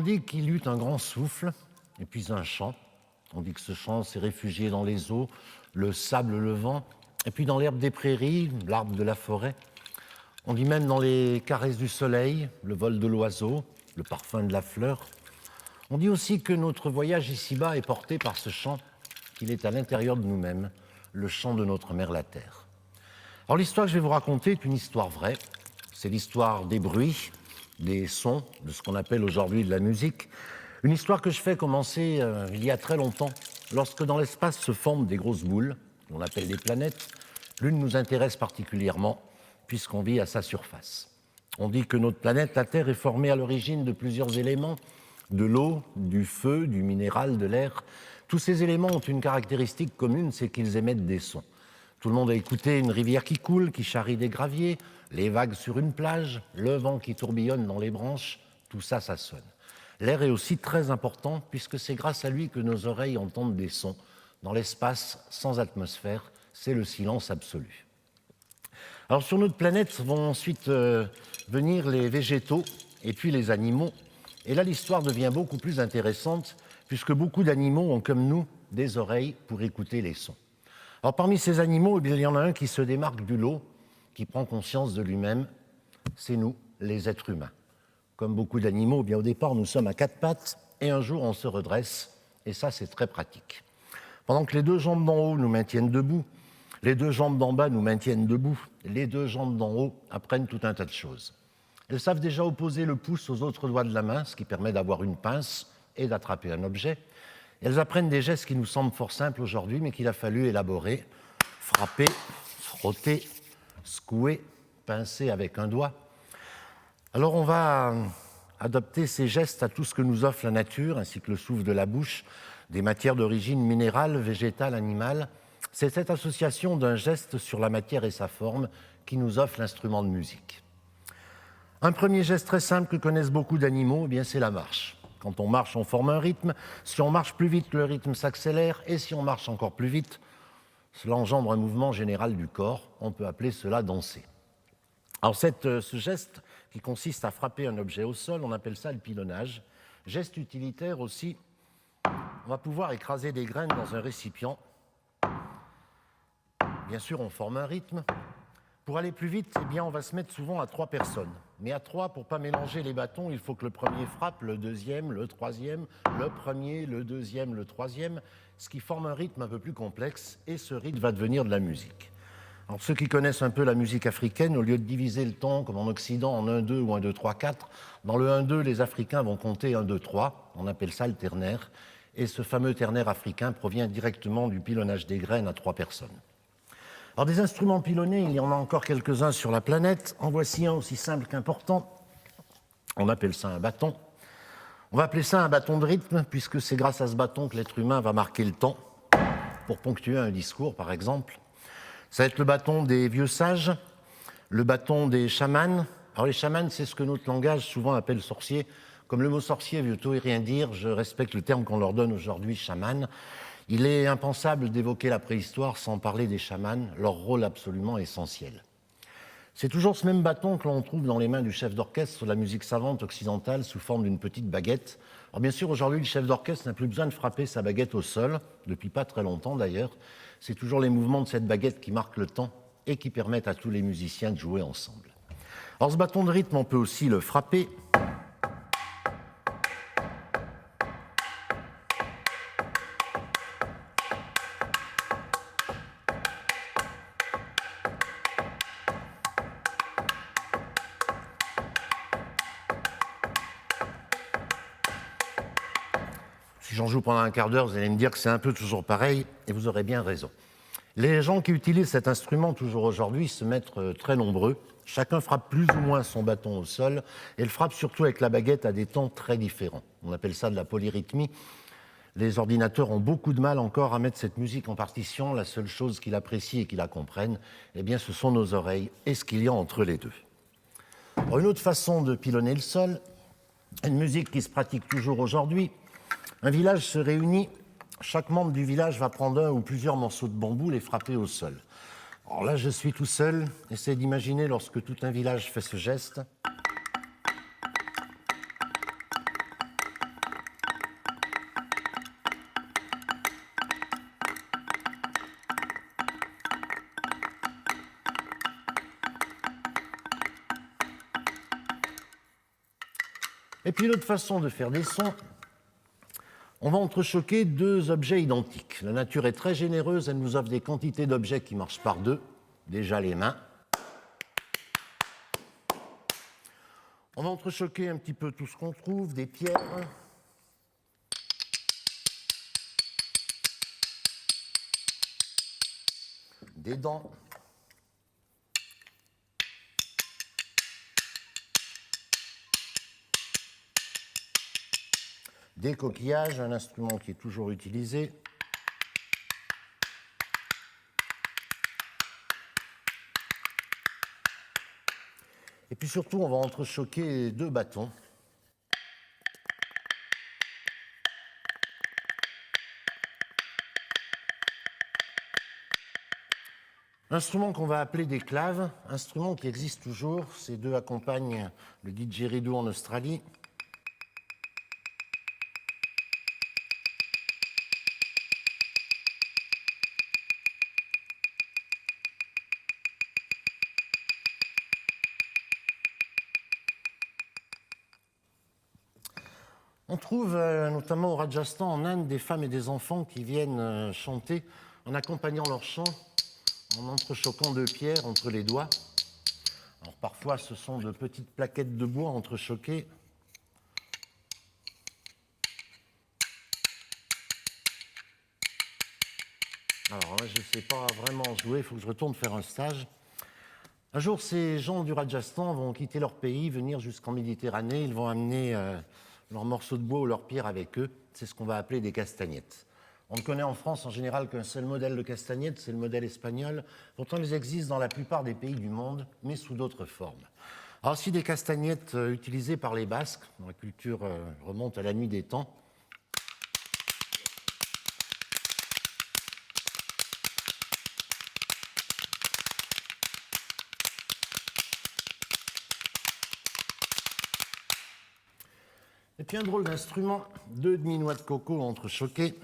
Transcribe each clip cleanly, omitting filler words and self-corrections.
dit qu'il eut un grand souffle, et puis un chant. On dit que ce chant s'est réfugié dans les eaux, le sable, le vent, et puis dans l'herbe des prairies, l'arbre de la forêt. On dit même dans les caresses du soleil, le vol de l'oiseau, le parfum de la fleur. On dit aussi que notre voyage ici-bas est porté par ce chant, qu'il est à l'intérieur de nous-mêmes, le chant de notre mère la terre. Alors l'histoire que je vais vous raconter est une histoire vraie. C'est l'histoire des bruits, des sons, de ce qu'on appelle aujourd'hui de la musique. Une histoire que je fais commencer il y a très longtemps, lorsque dans l'espace se forment des grosses boules, qu'on appelle des planètes. L'une nous intéresse particulièrement, puisqu'on vit à sa surface. On dit que notre planète, la Terre, est formée à l'origine de plusieurs éléments, de l'eau, du feu, du minéral, de l'air. Tous ces éléments ont une caractéristique commune, c'est qu'ils émettent des sons. Tout le monde a écouté une rivière qui coule, qui charrie des graviers, les vagues sur une plage, le vent qui tourbillonne dans les branches, tout ça, ça sonne. L'air est aussi très important puisque c'est grâce à lui que nos oreilles entendent des sons. Dans l'espace sans atmosphère, c'est le silence absolu. Alors sur notre planète vont ensuite venir les végétaux et puis les animaux. Et là, l'histoire devient beaucoup plus intéressante puisque beaucoup d'animaux ont comme nous des oreilles pour écouter les sons. Alors parmi ces animaux, il y en a un qui se démarque du lot, qui prend conscience de lui-même, c'est nous, les êtres humains. Comme beaucoup d'animaux, bien au départ, nous sommes à quatre pattes et un jour, on se redresse et ça, c'est très pratique. Pendant que les deux jambes d'en haut nous maintiennent debout, les deux jambes d'en bas nous maintiennent debout, les deux jambes d'en haut apprennent tout un tas de choses. Elles savent déjà opposer le pouce aux autres doigts de la main, ce qui permet d'avoir une pince et d'attraper un objet. Elles apprennent des gestes qui nous semblent fort simples aujourd'hui, mais qu'il a fallu élaborer, frapper, frotter, secouer, pincer avec un doigt. Alors on va adapter ces gestes à tout ce que nous offre la nature, ainsi que le souffle de la bouche, des matières d'origine minérale, végétale, animale. C'est cette association d'un geste sur la matière et sa forme qui nous offre l'instrument de musique. Un premier geste très simple que connaissent beaucoup d'animaux, eh bien c'est la marche. Quand on marche, on forme un rythme. Si on marche plus vite, le rythme s'accélère. Et si on marche encore plus vite, cela engendre un mouvement général du corps. On peut appeler cela danser. Alors ce geste qui consiste à frapper un objet au sol, on appelle ça le pilonnage. Geste utilitaire aussi, on va pouvoir écraser des graines dans un récipient. Bien sûr, on forme un rythme. Pour aller plus vite, eh bien, on va se mettre souvent à 3 personnes. Mais à 3, pour ne pas mélanger les bâtons, il faut que le premier frappe, le deuxième, le troisième, le premier, le deuxième, le troisième, ce qui forme un rythme un peu plus complexe, et ce rythme va devenir de la musique. Alors, ceux qui connaissent un peu la musique africaine, au lieu de diviser le temps, comme en Occident, en 1-2 ou 1-2-3-4, dans le 1-2, les Africains vont compter 1-2-3, on appelle ça le ternaire, et ce fameux ternaire africain provient directement du pilonnage des graines à 3 personnes. Alors des instruments pilonnés, il y en a encore quelques-uns sur la planète. En voici un aussi simple qu'important. On appelle ça un bâton. On va appeler ça un bâton de rythme, puisque c'est grâce à ce bâton que l'être humain va marquer le temps pour ponctuer un discours, par exemple. Ça va être le bâton des vieux sages, le bâton des chamans. Alors les chamans, c'est ce que notre langage souvent appelle sorcier. Comme le mot sorcier veut tout et rien dire, je respecte le terme qu'on leur donne aujourd'hui, chaman. Il est impensable d'évoquer la préhistoire sans parler des chamans, leur rôle absolument essentiel. C'est toujours ce même bâton que l'on trouve dans les mains du chef d'orchestre sur la musique savante occidentale sous forme d'une petite baguette. Alors bien sûr, aujourd'hui, le chef d'orchestre n'a plus besoin de frapper sa baguette au sol, depuis pas très longtemps d'ailleurs. C'est toujours les mouvements de cette baguette qui marquent le temps et qui permettent à tous les musiciens de jouer ensemble. Alors ce bâton de rythme, on peut aussi le frapper. Si j'en joue pendant un quart d'heure, vous allez me dire que c'est un peu toujours pareil, et vous aurez bien raison. Les gens qui utilisent cet instrument toujours aujourd'hui se mettent très nombreux. Chacun frappe plus ou moins son bâton au sol, et le frappe surtout avec la baguette à des temps très différents. On appelle ça de la polyrythmie. Les ordinateurs ont beaucoup de mal encore à mettre cette musique en partition. La seule chose qu'ils apprécient et qu'ils la comprennent, eh bien, ce sont nos oreilles et ce qu'il y a entre les deux. Alors, une autre façon de pilonner le sol, une musique qui se pratique toujours aujourd'hui. Un village se réunit, chaque membre du village va prendre un ou plusieurs morceaux de bambou, les frapper au sol. Alors là, je suis tout seul, essayez d'imaginer lorsque tout un village fait ce geste. Et puis l'autre façon de faire des sons, on va entrechoquer deux objets identiques. La nature est très généreuse, elle nous offre des quantités d'objets qui marchent par deux, déjà les mains. On va entrechoquer un petit peu tout ce qu'on trouve, des pierres, des dents, des coquillages, un instrument qui est toujours utilisé, et puis surtout on va entrechoquer deux bâtons. Instrument qu'on va appeler des claves, instrument qui existe toujours. Ces deux accompagnent le didgeridoo en Australie. On trouve notamment au Rajasthan, en Inde, des femmes et des enfants qui viennent chanter en accompagnant leur chant, en entrechoquant deux pierres entre les doigts. Alors parfois, ce sont de petites plaquettes de bois entrechoquées. Alors là, je ne sais pas vraiment jouer, il faut que je retourne faire un stage. Un jour, ces gens du Rajasthan vont quitter leur pays, venir jusqu'en Méditerranée. Ils vont amener leurs morceaux de bois ou leurs pierres avec eux. C'est ce qu'on va appeler des castagnettes. On ne connaît en France en général qu'un seul modèle de castagnette, c'est le modèle espagnol. Pourtant, ils existent dans la plupart des pays du monde, mais sous d'autres formes. Alors, si des castagnettes utilisées par les Basques, dont la culture remonte à la nuit des temps, et puis un drôle d'instrument, deux demi-noix de coco entrechoquées.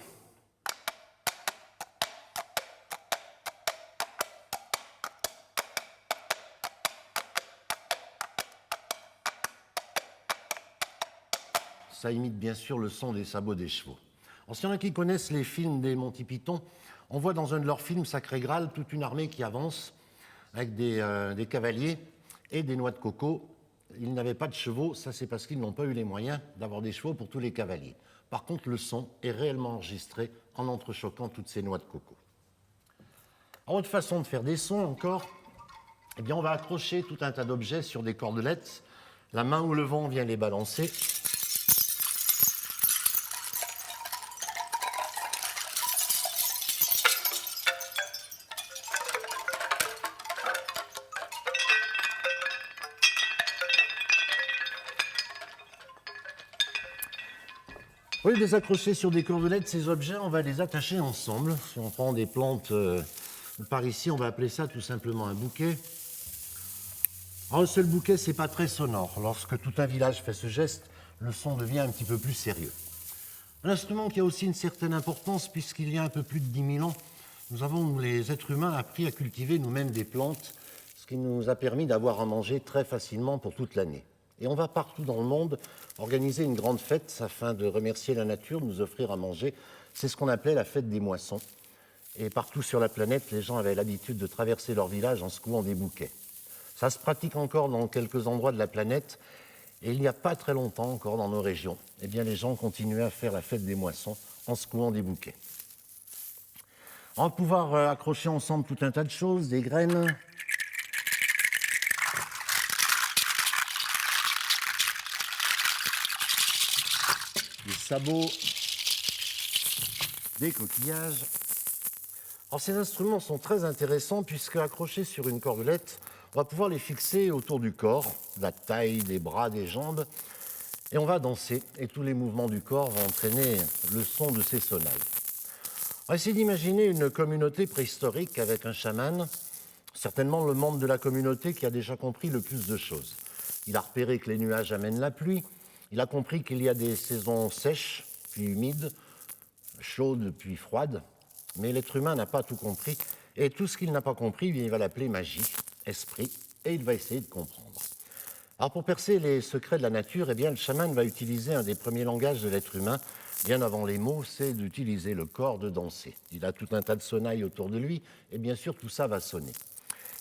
Ça imite bien sûr le son des sabots des chevaux. Alors, s'il y en a qui connaissent les films des Monty Python, on voit dans un de leurs films, Sacré Graal, toute une armée qui avance avec des cavaliers et des noix de coco. Ils n'avaient pas de chevaux, ça c'est parce qu'ils n'ont pas eu les moyens d'avoir des chevaux pour tous les cavaliers. Par contre, le son est réellement enregistré en entrechoquant toutes ces noix de coco. Alors, autre façon de faire des sons encore, eh bien, on va accrocher tout un tas d'objets sur des cordelettes. La main ou le vent vient les balancer. Au lieu de les accrocher sur des cordelettes, ces objets, on va les attacher ensemble. Si on prend des plantes par ici, on va appeler ça tout simplement un bouquet. Alors, un seul bouquet, c'est pas très sonore. Lorsque tout un village fait ce geste, le son devient un petit peu plus sérieux. Un instrument qui a aussi une certaine importance, puisqu'il y a un peu plus de 10 000 ans, nous avons, nous, les êtres humains, appris à cultiver nous-mêmes des plantes, ce qui nous a permis d'avoir à manger très facilement pour toute l'année. Et on va partout dans le monde organiser une grande fête afin de remercier la nature, de nous offrir à manger. C'est ce qu'on appelait la fête des moissons. Et partout sur la planète, les gens avaient l'habitude de traverser leur village en secouant des bouquets. Ça se pratique encore dans quelques endroits de la planète. Et il n'y a pas très longtemps encore dans nos régions, eh bien, les gens continuaient à faire la fête des moissons en secouant des bouquets. On va pouvoir accrocher ensemble tout un tas de choses, des graines, des sabots, des coquillages. Alors, ces instruments sont très intéressants puisque accrochés sur une cordelette, on va pouvoir les fixer autour du corps, de la taille, des bras, des jambes, et on va danser. Et tous les mouvements du corps vont entraîner le son de ces sonnailles. On va essayer d'imaginer une communauté préhistorique avec un chaman, certainement le membre de la communauté qui a déjà compris le plus de choses. Il a repéré que les nuages amènent la pluie, il a compris qu'il y a des saisons sèches, puis humides, chaudes, puis froides, mais l'être humain n'a pas tout compris, et tout ce qu'il n'a pas compris, il va l'appeler magie, esprit, et il va essayer de comprendre. Alors pour percer les secrets de la nature, eh bien, le chaman va utiliser un des premiers langages de l'être humain, bien avant les mots, c'est d'utiliser le corps, de danser. Il a tout un tas de sonnailles autour de lui, et bien sûr tout ça va sonner.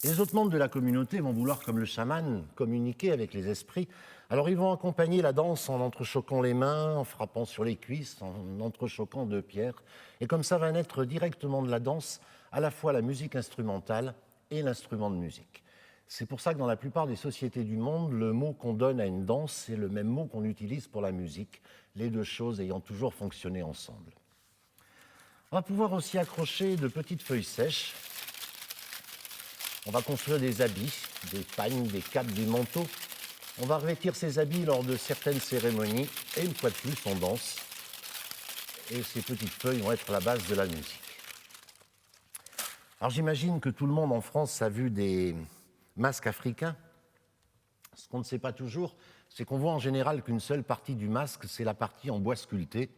Les autres membres de la communauté vont vouloir, comme le chaman, communiquer avec les esprits. Alors ils vont accompagner la danse en entrechoquant les mains, en frappant sur les cuisses, en entrechoquant deux pierres. Et comme ça va naître directement de la danse à la fois la musique instrumentale et l'instrument de musique. C'est pour ça que dans la plupart des sociétés du monde, le mot qu'on donne à une danse, c'est le même mot qu'on utilise pour la musique, les deux choses ayant toujours fonctionné ensemble. On va pouvoir aussi accrocher de petites feuilles sèches. On va construire des habits, des pagnes, des capes, des manteaux. On va revêtir ces habits lors de certaines cérémonies et une fois de plus, on danse. Et ces petites feuilles vont être la base de la musique. Alors j'imagine que tout le monde en France a vu des masques africains. Ce qu'on ne sait pas toujours, c'est qu'on voit en général qu'une seule partie du masque, c'est la partie en bois sculpté.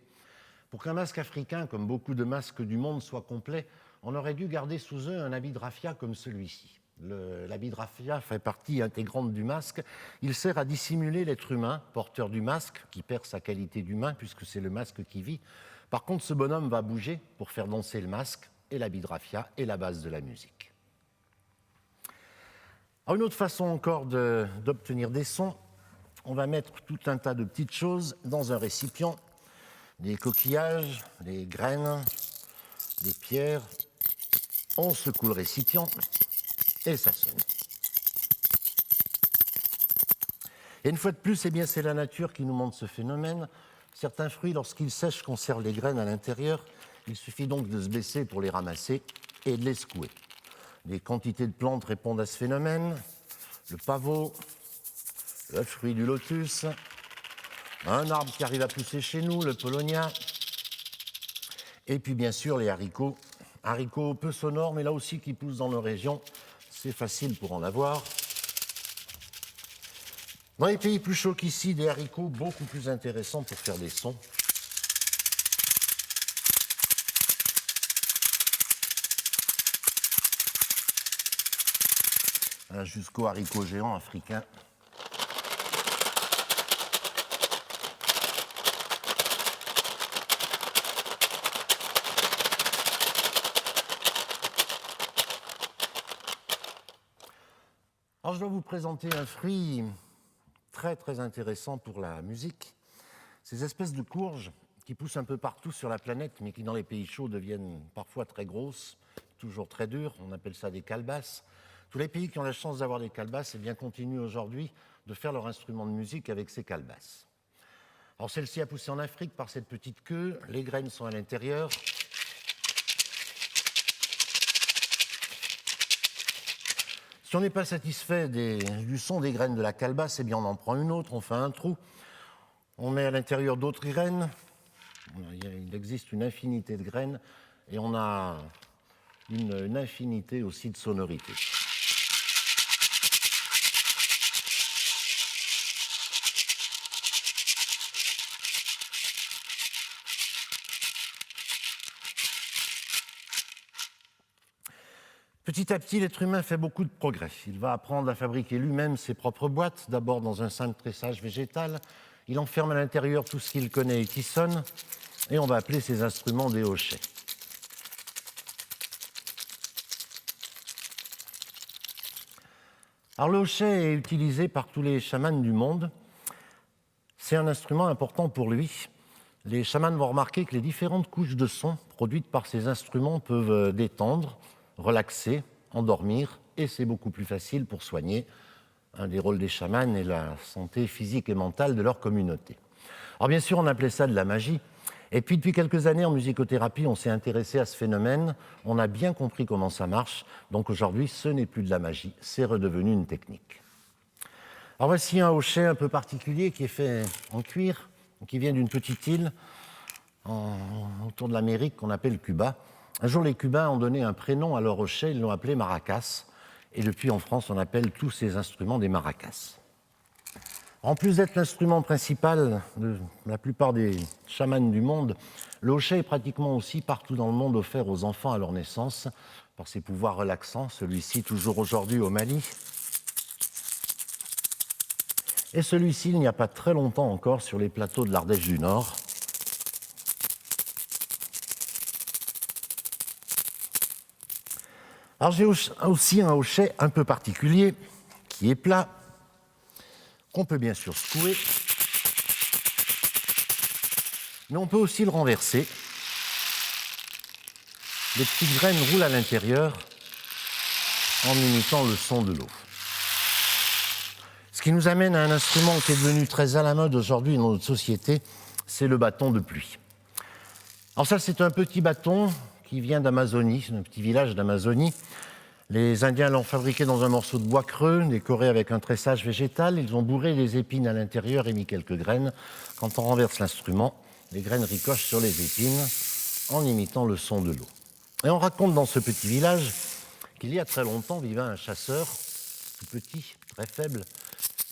Pour qu'un masque africain, comme beaucoup de masques du monde, soit complet, on aurait dû garder sous eux un habit de raffia comme celui-ci. L'habit de raffia fait partie intégrante du masque. Il sert à dissimuler l'être humain, porteur du masque, qui perd sa qualité d'humain puisque c'est le masque qui vit. Par contre, ce bonhomme va bouger pour faire danser le masque, et l'habit de raffia est la base de la musique. Alors, une autre façon encore d'obtenir des sons, on va mettre tout un tas de petites choses dans un récipient, des coquillages, des graines, des pierres. On secoue le récipient et ça sonne. Et une fois de plus, eh bien, c'est la nature qui nous montre ce phénomène. Certains fruits, lorsqu'ils sèchent, conservent les graines à l'intérieur. Il suffit donc de se baisser pour les ramasser et de les secouer. Des quantités de plantes répondent à ce phénomène. Le pavot, le fruit du lotus, un arbre qui arrive à pousser chez nous, le polonia, et puis bien sûr les haricots. Haricots peu sonores, mais là aussi qui poussent dans nos régions. C'est facile pour en avoir. Dans les pays plus chauds qu'ici, des haricots beaucoup plus intéressants pour faire des sons. Jusqu'aux haricots géants africains. Alors, je dois vous présenter un fruit très très intéressant pour la musique. Ces espèces de courges qui poussent un peu partout sur la planète, mais qui dans les pays chauds deviennent parfois très grosses, toujours très dures. On appelle ça des calebasses. Tous les pays qui ont la chance d'avoir des calebasses, eh bien, continuent aujourd'hui de faire leur instrument de musique avec ces calebasses. Alors celle-ci a poussé en Afrique par cette petite queue, les graines sont à l'intérieur. Si on n'est pas satisfait du son des graines de la calebasse, eh bien on en prend une autre, on fait un trou, on met à l'intérieur d'autres graines. Il existe une infinité de graines et on a une infinité aussi de sonorités. Petit à petit, l'être humain fait beaucoup de progrès. Il va apprendre à fabriquer lui-même ses propres boîtes, d'abord dans un simple tressage végétal. Il enferme à l'intérieur tout ce qu'il connaît et qui sonne, et on va appeler ces instruments des hochets. Alors le hochet est utilisé par tous les chamans du monde. C'est un instrument important pour lui. Les chamans vont remarquer que les différentes couches de son produites par ces instruments peuvent détendre, relaxer, endormir, et c'est beaucoup plus facile pour soigner. Un des rôles des chamans est la santé physique et mentale de leur communauté. Alors bien sûr, on appelait ça de la magie, et puis depuis quelques années en musicothérapie, on s'est intéressé à ce phénomène, on a bien compris comment ça marche, donc aujourd'hui, ce n'est plus de la magie, c'est redevenu une technique. Alors voici un hochet un peu particulier qui est fait en cuir, qui vient d'une petite île autour de l'Amérique qu'on appelle Cuba. Un jour, les Cubains ont donné un prénom à leur hochet, ils l'ont appelé maracas. Et depuis, en France, on appelle tous ces instruments des maracas. En plus d'être l'instrument principal de la plupart des chamans du monde, le hochet est pratiquement aussi partout dans le monde offert aux enfants à leur naissance par ses pouvoirs relaxants, celui-ci toujours aujourd'hui au Mali. Et celui-ci, il n'y a pas très longtemps encore, sur les plateaux de l'Ardèche du Nord. Alors j'ai aussi un hochet un peu particulier, qui est plat, qu'on peut bien sûr secouer, mais on peut aussi le renverser. Les petites graines roulent à l'intérieur en imitant le son de l'eau. Ce qui nous amène à un instrument qui est devenu très à la mode aujourd'hui dans notre société, c'est le bâton de pluie. Alors ça, c'est un petit bâton qui vient d'Amazonie, c'est un petit village d'Amazonie. Les Indiens l'ont fabriqué dans un morceau de bois creux, décoré avec un tressage végétal. Ils ont bourré des épines à l'intérieur et mis quelques graines. Quand on renverse l'instrument, les graines ricochent sur les épines en imitant le son de l'eau. Et on raconte dans ce petit village qu'il y a très longtemps vivait un chasseur, tout petit, très faible,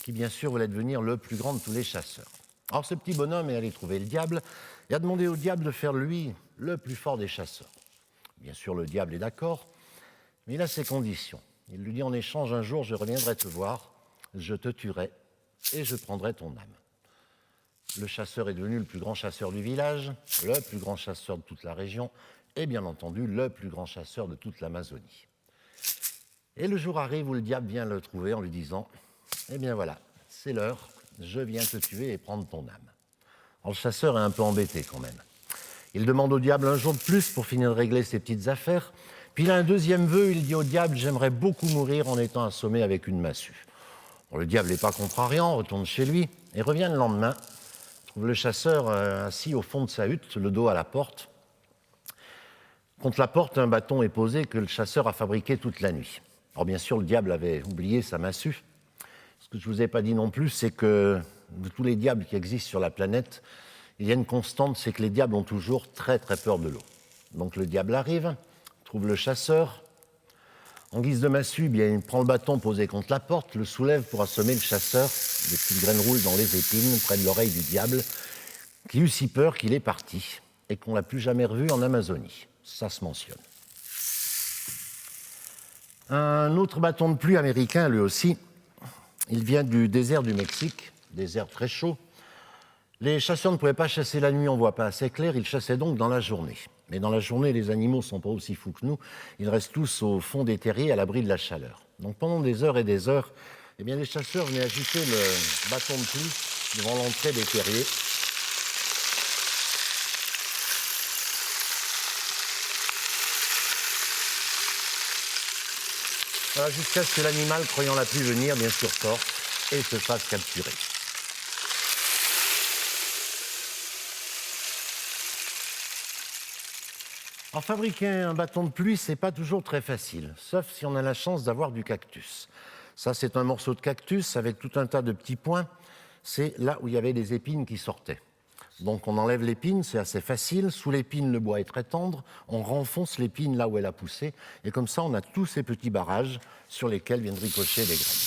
qui bien sûr voulait devenir le plus grand de tous les chasseurs. Alors ce petit bonhomme est allé trouver le diable et a demandé au diable de faire lui le plus fort des chasseurs. Bien sûr, le diable est d'accord, mais il a ses conditions. Il lui dit en échange, un jour je reviendrai te voir, je te tuerai et je prendrai ton âme. Le chasseur est devenu le plus grand chasseur du village, le plus grand chasseur de toute la région et bien entendu le plus grand chasseur de toute l'Amazonie. Et le jour arrive où le diable vient le trouver en lui disant « Eh bien voilà, c'est l'heure, je viens te tuer et prendre ton âme. » Alors le chasseur est un peu embêté quand même. Il demande au diable un jour de plus pour finir de régler ses petites affaires. Puis il a un deuxième vœu, il dit au diable « J'aimerais beaucoup mourir en étant assommé avec une massue. » Bon, le diable n'est pas contrariant, retourne chez lui et revient le lendemain. Trouve le chasseur assis au fond de sa hutte, le dos à la porte. Contre la porte, un bâton est posé que le chasseur a fabriqué toute la nuit. Alors bien sûr, le diable avait oublié sa massue. Ce que je ne vous ai pas dit non plus, c'est que de tous les diables qui existent sur la planète, il y a une constante, c'est que les diables ont toujours très très peur de l'eau. Donc le diable arrive, trouve le chasseur. En guise de massue, bien, il prend le bâton posé contre la porte, le soulève pour assommer le chasseur. Des petites graines roulent dans les épines près de l'oreille du diable, qui eut si peur qu'il est parti et qu'on ne l'a plus jamais revu en Amazonie. Ça se mentionne. Un autre bâton de pluie américain, lui aussi, il vient du désert du Mexique, désert très chaud. Les chasseurs ne pouvaient pas chasser la nuit, on ne voit pas assez clair, ils chassaient donc dans la journée. Mais dans la journée, les animaux ne sont pas aussi fous que nous, ils restent tous au fond des terriers à l'abri de la chaleur. Donc pendant des heures et des heures, eh bien, les chasseurs venaient agiter le bâton de pluie devant l'entrée des terriers. Voilà, jusqu'à ce que l'animal, croyant la pluie venir, bien sûr sorte et se fasse capturer. Alors, fabriquer un bâton de pluie, c'est pas toujours très facile, sauf si on a la chance d'avoir du cactus. Ça, c'est un morceau de cactus avec tout un tas de petits points. C'est là où il y avait des épines qui sortaient. Donc on enlève l'épine, c'est assez facile. Sous l'épine, le bois est très tendre. On renfonce l'épine là où elle a poussé. Et comme ça, on a tous ces petits barrages sur lesquels viennent ricocher les graines.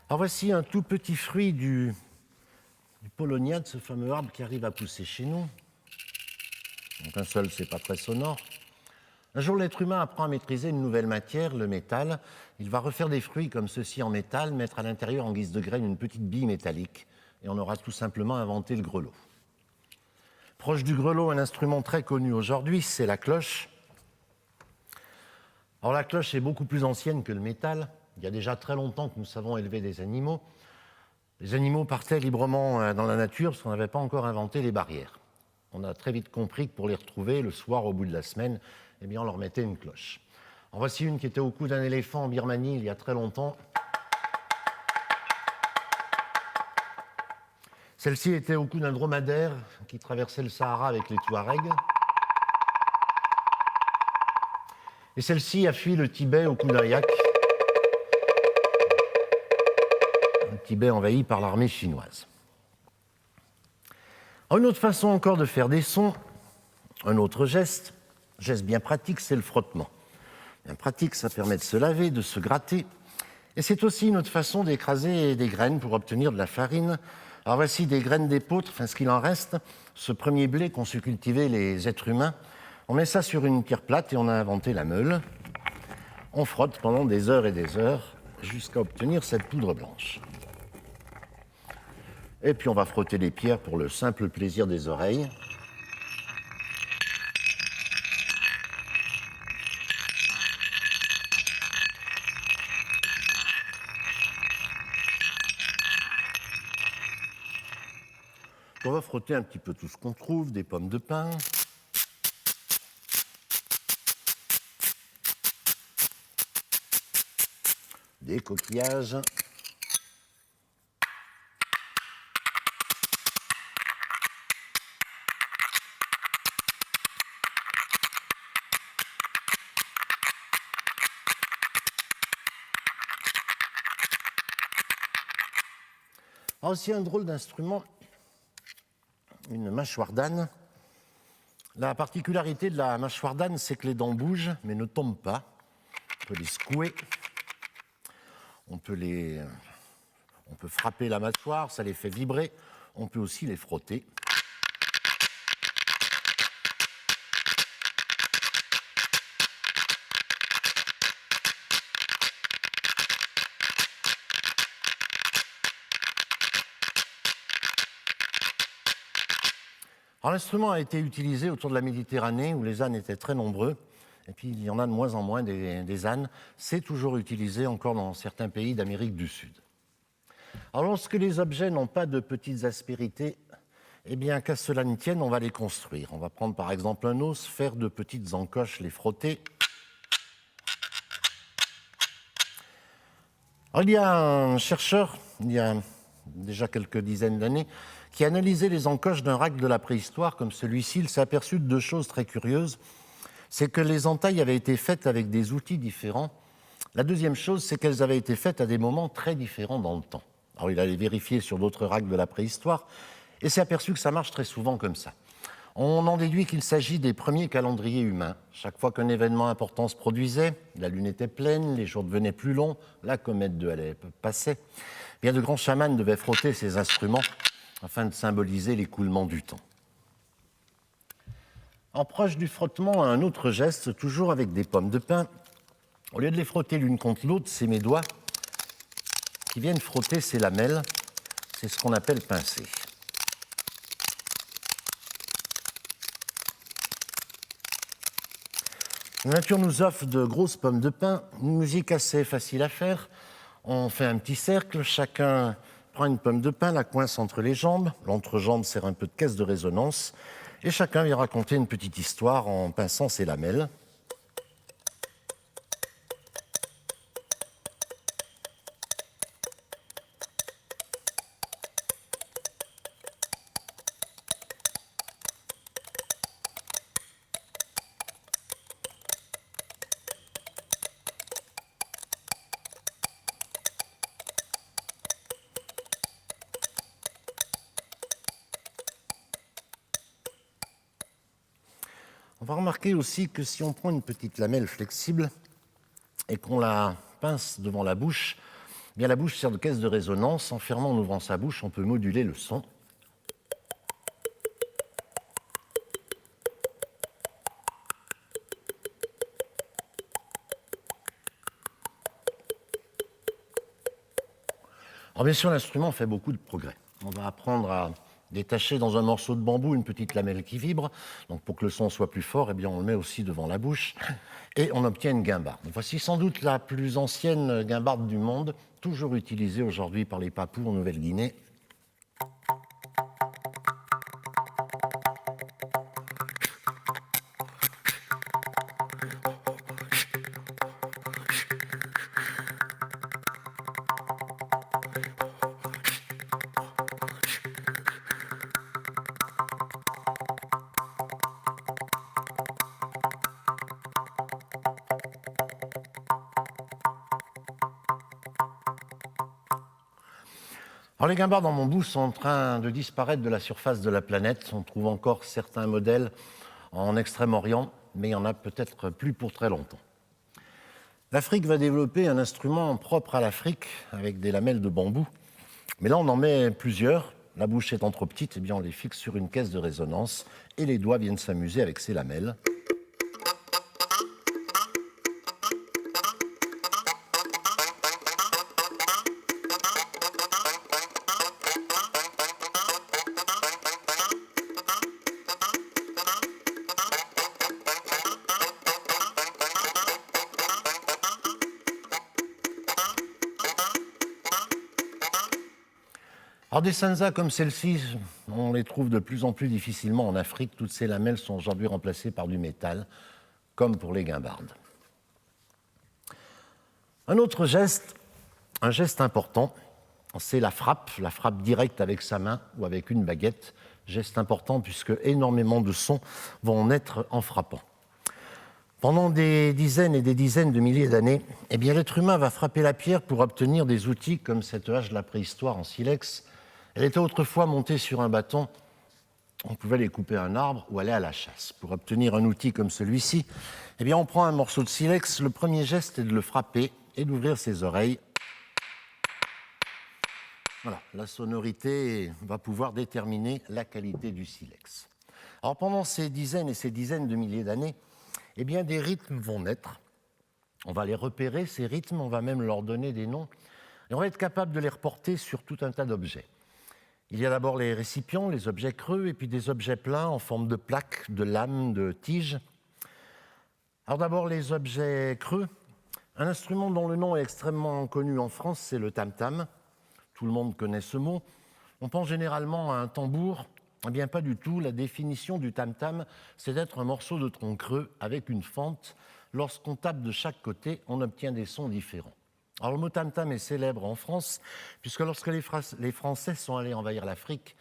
Alors voici un tout petit fruit du poloniade, ce fameux arbre qui arrive à pousser chez nous. Donc un seul, c'est pas très sonore. Un jour, l'être humain apprend à maîtriser une nouvelle matière, le métal. Il va refaire des fruits comme ceux-ci en métal, mettre à l'intérieur en guise de graine une petite bille métallique, et on aura tout simplement inventé le grelot. Proche du grelot, un instrument très connu aujourd'hui, c'est la cloche. Alors la cloche est beaucoup plus ancienne que le métal. Il y a déjà très longtemps que nous savons élever des animaux. Les animaux partaient librement dans la nature parce qu'on n'avait pas encore inventé les barrières. On a très vite compris que pour les retrouver, le soir, au bout de la semaine, eh bien, on leur mettait une cloche. En voici une qui était au cou d'un éléphant en Birmanie il y a très longtemps. Celle-ci était au cou d'un dromadaire qui traversait le Sahara avec les Touaregs. Et celle-ci a fui le Tibet au cou d'un yak. Le Tibet envahi par l'armée chinoise. Une autre façon encore de faire des sons, un autre geste bien pratique, c'est le frottement. Bien pratique, ça permet de se laver, de se gratter. Et c'est aussi une autre façon d'écraser des graines pour obtenir de la farine. Alors voici des graines d'épeautre, enfin ce qu'il en reste, ce premier blé qu'ont su cultiver les êtres humains. On met ça sur une pierre plate et on a inventé la meule. On frotte pendant des heures et des heures jusqu'à obtenir cette poudre blanche. Et puis on va frotter les pierres pour le simple plaisir des oreilles. On va frotter un petit peu tout ce qu'on trouve, des pommes de pin, des coquillages, aussi un drôle d'instrument, une mâchoire d'âne. La particularité de la mâchoire d'âne, c'est que les dents bougent, mais ne tombent pas. On peut les secouer, on peut frapper la mâchoire, ça les fait vibrer. On peut aussi les frotter. Alors, l'instrument a été utilisé autour de la Méditerranée où les ânes étaient très nombreux. Et puis il y en a de moins en moins des ânes. C'est toujours utilisé encore dans certains pays d'Amérique du Sud. Alors lorsque les objets n'ont pas de petites aspérités, eh bien qu'à cela ne tienne, on va les construire. On va prendre par exemple un os, faire de petites encoches, les frotter. Alors, il y a un chercheur, il y a déjà quelques dizaines d'années, qui a analysé les encoches d'un rack de la préhistoire comme celui-ci. Il s'est aperçu de deux choses très curieuses. C'est que les entailles avaient été faites avec des outils différents. La deuxième chose, c'est qu'elles avaient été faites à des moments très différents dans le temps. Alors il allait vérifier sur d'autres racks de la préhistoire et s'est aperçu que ça marche très souvent comme ça. On en déduit qu'il s'agit des premiers calendriers humains. Chaque fois qu'un événement important se produisait, la lune était pleine, les jours devenaient plus longs, la comète de Halley passait, bien de grands chamans devaient frotter ces instruments afin de symboliser l'écoulement du temps. En proche du frottement, un autre geste, toujours avec des pommes de pin. Au lieu de les frotter l'une contre l'autre, c'est mes doigts qui viennent frotter ces lamelles. C'est ce qu'on appelle pincer. La nature nous offre de grosses pommes de pin, une musique assez facile à faire. On fait un petit cercle, chacun prend une pomme de pin, la coince entre les jambes. L'entrejambe sert un peu de caisse de résonance. Et chacun vient raconter une petite histoire en pinçant ses lamelles. On va remarquer aussi que si on prend une petite lamelle flexible et qu'on la pince devant la bouche, eh bien la bouche sert de caisse de résonance. En fermant, en ouvrant sa bouche, on peut moduler le son. Alors bien sûr, l'instrument fait beaucoup de progrès. On va apprendre à détacher dans un morceau de bambou une petite lamelle qui vibre. Donc pour que le son soit plus fort, eh bien on le met aussi devant la bouche et on obtient une guimbarde. Voici sans doute la plus ancienne guimbarde du monde, toujours utilisée aujourd'hui par les Papous en Nouvelle-Guinée. Alors les guimbardes en bambou sont en train de disparaître de la surface de la planète. On trouve encore certains modèles en Extrême-Orient, mais il n'y en a peut-être plus pour très longtemps. L'Afrique va développer un instrument propre à l'Afrique avec des lamelles de bambou. Mais là, on en met plusieurs. La bouche étant trop petite, eh bien, on les fixe sur une caisse de résonance et les doigts viennent s'amuser avec ces lamelles. Alors des sanzas comme celle-ci, on les trouve de plus en plus difficilement en Afrique. Toutes ces lamelles sont aujourd'hui remplacées par du métal, comme pour les guimbardes. Un autre geste, un geste important, c'est la frappe directe avec sa main ou avec une baguette. Geste important puisque énormément de sons vont naître en frappant. Pendant des dizaines et des dizaines de milliers d'années, l'être humain va frapper la pierre pour obtenir des outils comme cette hache de la préhistoire en silex. Elle était autrefois montée sur un bâton. On pouvait aller couper un arbre ou aller à la chasse. Pour obtenir un outil comme celui-ci, on prend un morceau de silex. Le premier geste est de le frapper et d'ouvrir ses oreilles. Voilà, la sonorité va pouvoir déterminer la qualité du silex. Alors pendant ces dizaines et ces dizaines de milliers d'années, des rythmes vont naître. On va les repérer, ces rythmes, on va même leur donner des noms, et on va être capable de les reporter sur tout un tas d'objets. Il y a d'abord les récipients, les objets creux, et puis des objets pleins en forme de plaques, de lames, de tiges. Alors d'abord les objets creux. Un instrument dont le nom est extrêmement connu en France, c'est le tam-tam. Tout le monde connaît ce mot. On pense généralement à un tambour. Pas du tout. La définition du tam-tam, c'est d'être un morceau de tronc creux avec une fente. Lorsqu'on tape de chaque côté, on obtient des sons différents. Alors le mot tam-tam est célèbre en France, puisque lorsque les Français sont allés envahir l'Afrique,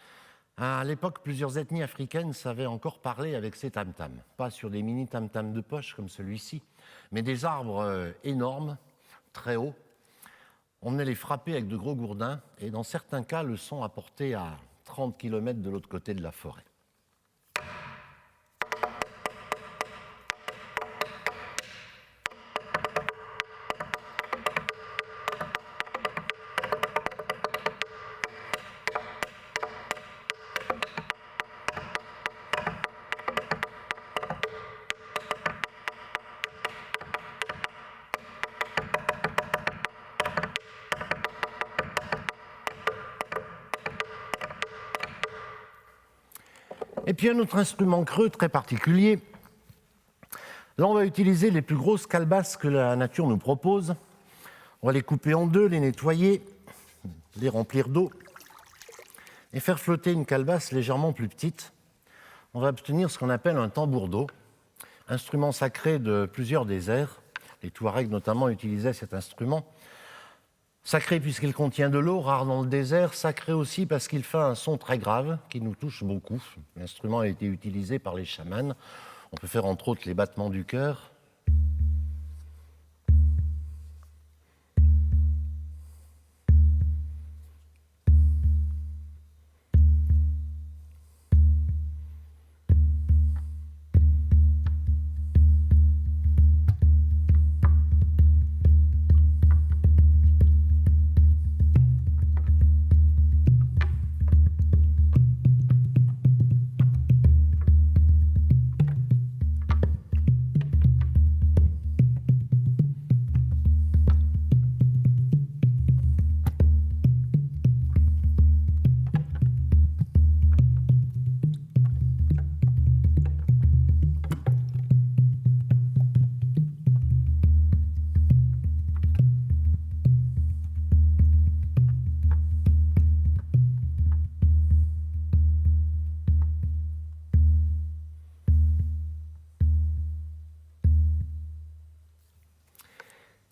à l'époque, plusieurs ethnies africaines savaient encore parler avec ces tam-tams. Pas sur des mini tam-tams de poche comme celui-ci, mais des arbres énormes, très hauts. On venait les frapper avec de gros gourdins, et dans certains cas, le son apportait à 30 km de l'autre côté de la forêt. Et puis un autre instrument creux très particulier. Là, on va utiliser les plus grosses calebasses que la nature nous propose. On va les couper en deux, les nettoyer, les remplir d'eau et faire flotter une calebasse légèrement plus petite. On va obtenir ce qu'on appelle un tambour d'eau, instrument sacré de plusieurs déserts. Les Touaregs notamment utilisaient cet instrument. Sacré puisqu'il contient de l'eau, rare dans le désert. Sacré aussi parce qu'il fait un son très grave qui nous touche beaucoup. L'instrument a été utilisé par les chamans. On peut faire entre autres les battements du cœur.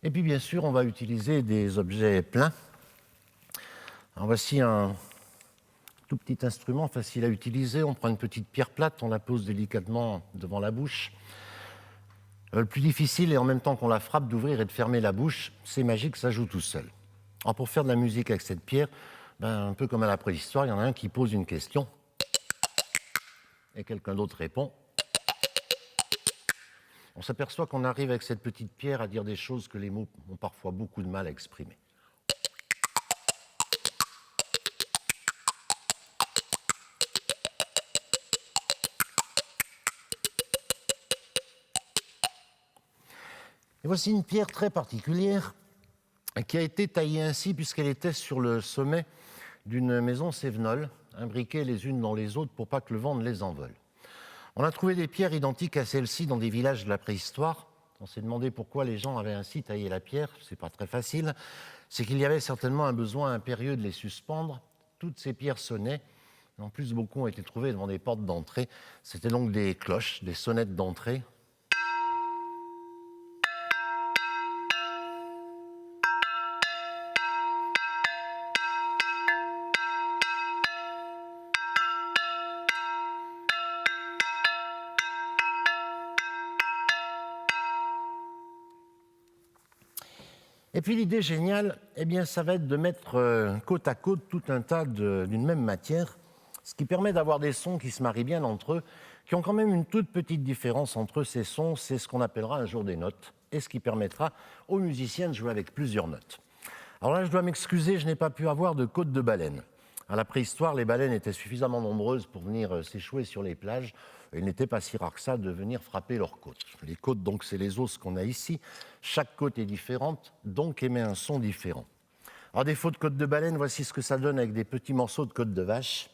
Et puis bien sûr, on va utiliser des objets pleins. Alors voici un tout petit instrument facile à utiliser. On prend une petite pierre plate, on la pose délicatement devant la bouche. Le plus difficile, et en même temps qu'on la frappe, d'ouvrir et de fermer la bouche, c'est magique, ça joue tout seul. Alors pour faire de la musique avec cette pierre, un peu comme à la préhistoire, il y en a un qui pose une question et quelqu'un d'autre répond. On s'aperçoit qu'on arrive avec cette petite pierre à dire des choses que les mots ont parfois beaucoup de mal à exprimer. Et voici une pierre très particulière qui a été taillée ainsi puisqu'elle était sur le sommet d'une maison cévenole, imbriquées les unes dans les autres pour pas que le vent ne les envole. On a trouvé des pierres identiques à celles-ci dans des villages de la préhistoire. On s'est demandé pourquoi les gens avaient ainsi taillé la pierre. C'est pas très facile. C'est qu'il y avait certainement un besoin impérieux de les suspendre. toutes ces pierres sonnaient. En plus, beaucoup ont été trouvées devant des portes d'entrée. C'était donc des cloches, des sonnettes d'entrée. Et puis l'idée géniale, eh bien, ça va être de mettre côte à côte tout un tas d'une même matière, ce qui permet d'avoir des sons qui se marient bien entre eux, qui ont quand même une toute petite différence entre ces sons. C'est ce qu'on appellera un jour des notes, et ce qui permettra aux musiciens de jouer avec plusieurs notes. Alors là, je dois m'excuser, je n'ai pas pu avoir de côte de baleine. À la préhistoire, les baleines étaient suffisamment nombreuses pour venir s'échouer sur les plages. Il n'était pas si rare que ça de venir frapper leurs côtes. Les côtes, donc, c'est les os qu'on a ici. Chaque côte est différente, donc émet un son différent. Alors, des faux de côte de baleine, voici ce que ça donne avec des petits morceaux de côte de vache.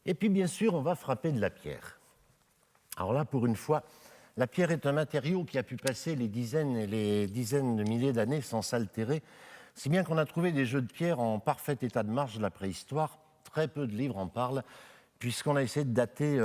Et puis, bien sûr, on va frapper de la pierre. Alors là, pour une fois, la pierre est un matériau qui a pu passer les dizaines et les dizaines de milliers d'années sans s'altérer, si bien qu'on a trouvé des jeux de pierre en parfait état de marche de la préhistoire. Très peu de livres en parlent, puisqu'on a essayé de dater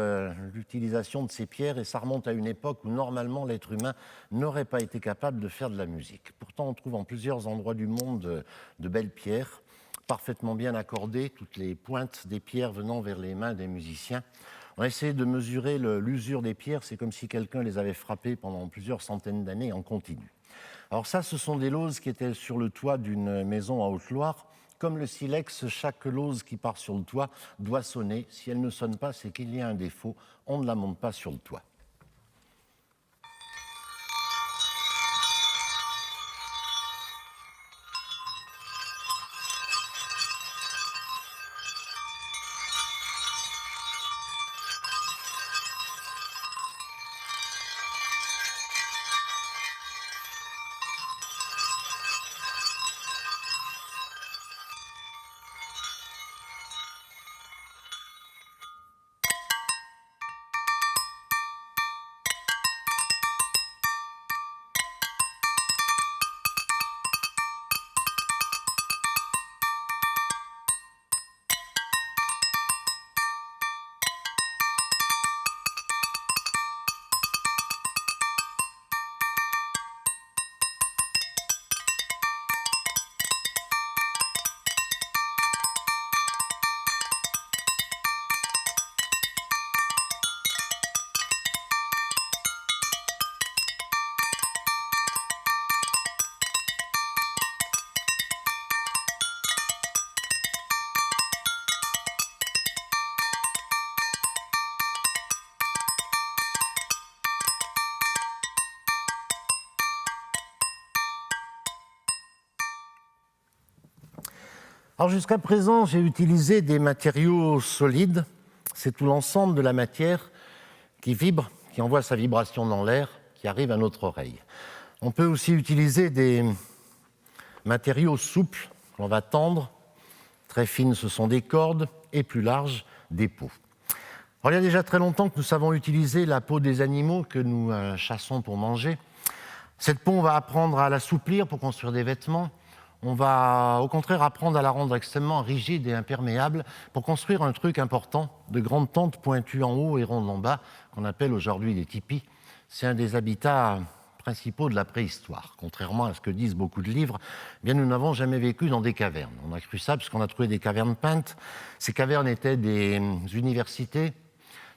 l'utilisation de ces pierres, et ça remonte à une époque où normalement l'être humain n'aurait pas été capable de faire de la musique. Pourtant, on trouve en plusieurs endroits du monde de belles pierres, parfaitement bien accordées, toutes les pointes des pierres venant vers les mains des musiciens. On a essayé de mesurer l'usure des pierres, c'est comme si quelqu'un les avait frappées pendant plusieurs centaines d'années en continu. Alors ça, ce sont des lauses qui étaient sur le toit d'une maison en Haute-Loire. Comme le silex, chaque lauze qui part sur le toit doit sonner. Si elle ne sonne pas, c'est qu'il y a un défaut. On ne la monte pas sur le toit. Alors jusqu'à présent, j'ai utilisé des matériaux solides. C'est tout l'ensemble de la matière qui vibre, qui envoie sa vibration dans l'air, qui arrive à notre oreille. On peut aussi utiliser des matériaux souples qu'on va tendre. Très fines, ce sont des cordes, et plus larges, des peaux. Alors, il y a déjà très longtemps que nous savons utiliser la peau des animaux que nous chassons pour manger. Cette peau, on va apprendre à l'assouplir pour construire des vêtements. On va au contraire apprendre à la rendre extrêmement rigide et imperméable pour construire un truc important, de grandes tentes pointues en haut et rondes en bas, qu'on appelle aujourd'hui des tipis. C'est un des habitats principaux de la préhistoire. Contrairement à ce que disent beaucoup de livres, eh bien, nous n'avons jamais vécu dans des cavernes. On a cru ça parce qu'on a trouvé des cavernes peintes. Ces cavernes étaient des universités,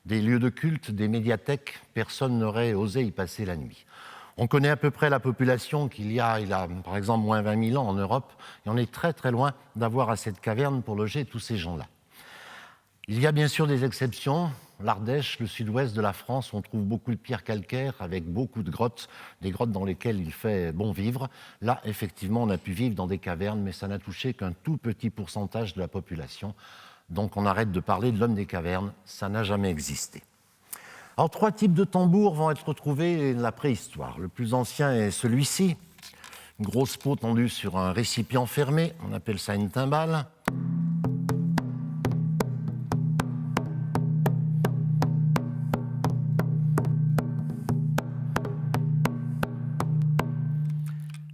des lieux de culte, des médiathèques. Personne n'aurait osé y passer la nuit. On connaît à peu près la population qu'il y a par exemple moins 20 000 ans en Europe, et on est très très loin d'avoir assez de cavernes pour loger tous ces gens-là. Il y a bien sûr des exceptions. L'Ardèche, le sud-ouest de la France, on trouve beaucoup de pierres calcaires avec beaucoup de grottes, des grottes dans lesquelles il fait bon vivre. Là, effectivement, on a pu vivre dans des cavernes, mais ça n'a touché qu'un tout petit pourcentage de la population. Donc on arrête de parler de l'homme des cavernes, ça n'a jamais existé. Alors 3 types de tambours vont être retrouvés dans la préhistoire. Le plus ancien est celui-ci, une grosse peau tendue sur un récipient fermé, on appelle ça une timbale.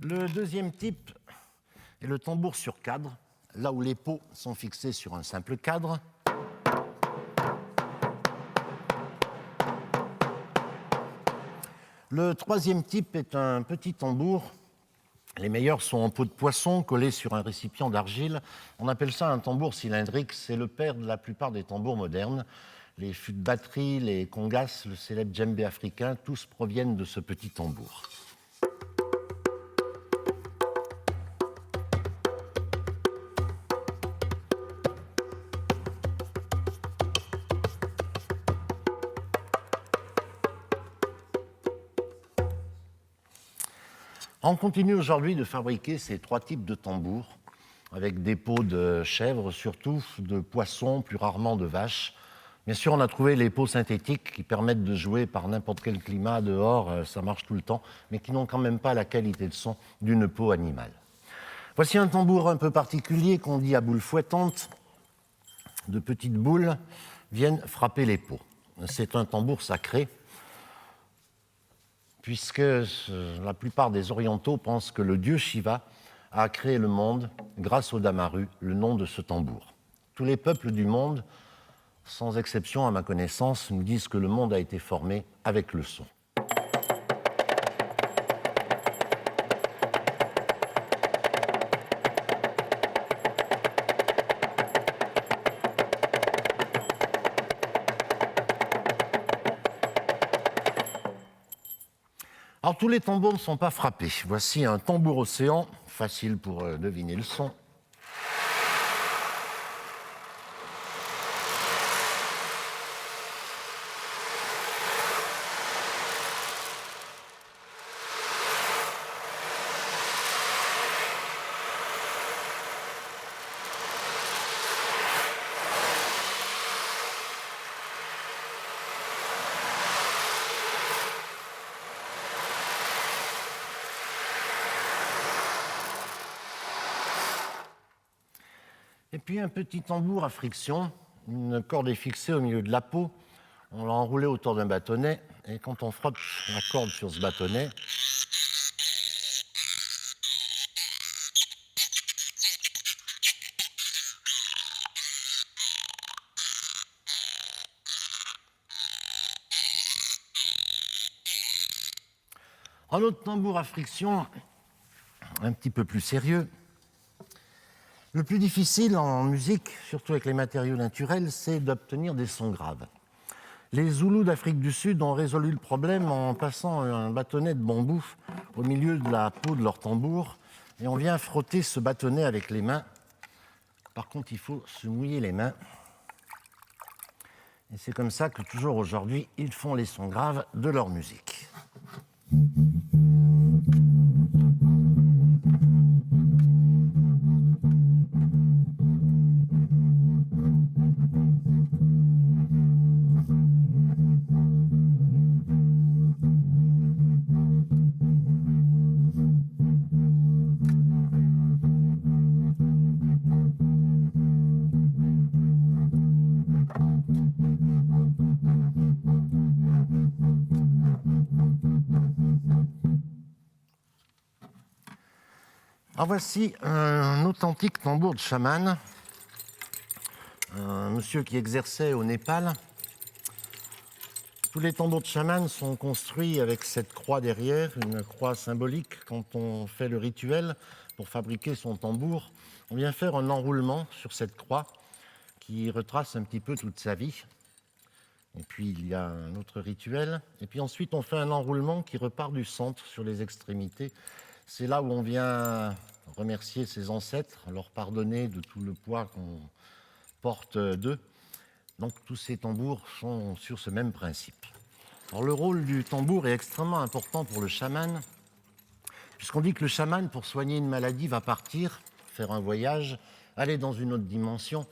Le deuxième type est le tambour sur cadre, là où les peaux sont fixées sur un simple cadre. Le troisième type est un petit tambour. Les meilleurs sont en peau de poisson, collés sur un récipient d'argile. On appelle ça un tambour cylindrique. C'est le père de la plupart des tambours modernes. Les fûts de batterie, les congas, le célèbre djembé africain, tous proviennent de ce petit tambour. On continue aujourd'hui de fabriquer ces 3 types de tambours, avec des peaux de chèvre surtout, de poissons, plus rarement de vaches. Bien sûr, on a trouvé les peaux synthétiques qui permettent de jouer par n'importe quel climat dehors, ça marche tout le temps, mais qui n'ont quand même pas la qualité de son d'une peau animale. Voici un tambour un peu particulier qu'on dit à boule fouettante. De petites boules viennent frapper les peaux. C'est un tambour sacré, puisque la plupart des orientaux pensent que le dieu Shiva a créé le monde grâce au damaru, le nom de ce tambour. Tous les peuples du monde, sans exception à ma connaissance, nous disent que le monde a été formé avec le son. Alors, tous les tambours ne sont pas frappés. Voici un tambour océan, facile pour deviner le son. Et puis un petit tambour à friction, une corde est fixée au milieu de la peau, on l'a enroulée autour d'un bâtonnet, et quand on frotte la corde sur ce bâtonnet, un autre tambour à friction, un petit peu plus sérieux. Le plus difficile en musique, surtout avec les matériaux naturels, c'est d'obtenir des sons graves. Les Zoulous d'Afrique du Sud ont résolu le problème en passant un bâtonnet de bambou au milieu de la peau de leur tambour et on vient frotter ce bâtonnet avec les mains. Par contre, il faut se mouiller les mains. Et c'est comme ça que toujours aujourd'hui, ils font les sons graves de leur musique. Alors voici un authentique tambour de chaman, un monsieur qui exerçait au Népal. Tous les tambours de chaman sont construits avec cette croix derrière, une croix symbolique. Quand on fait le rituel pour fabriquer son tambour, on vient faire un enroulement sur cette croix qui retrace un petit peu toute sa vie. Et puis il y a un autre rituel. Et puis ensuite on fait un enroulement qui repart du centre sur les extrémités. C'est là où on vient remercier ses ancêtres, leur pardonner de tout le poids qu'on porte d'eux. Donc tous ces tambours sont sur ce même principe. Alors, le rôle du tambour est extrêmement important pour le chaman, puisqu'on dit que le chaman, pour soigner une maladie, va partir, faire un voyage, aller dans une autre dimension.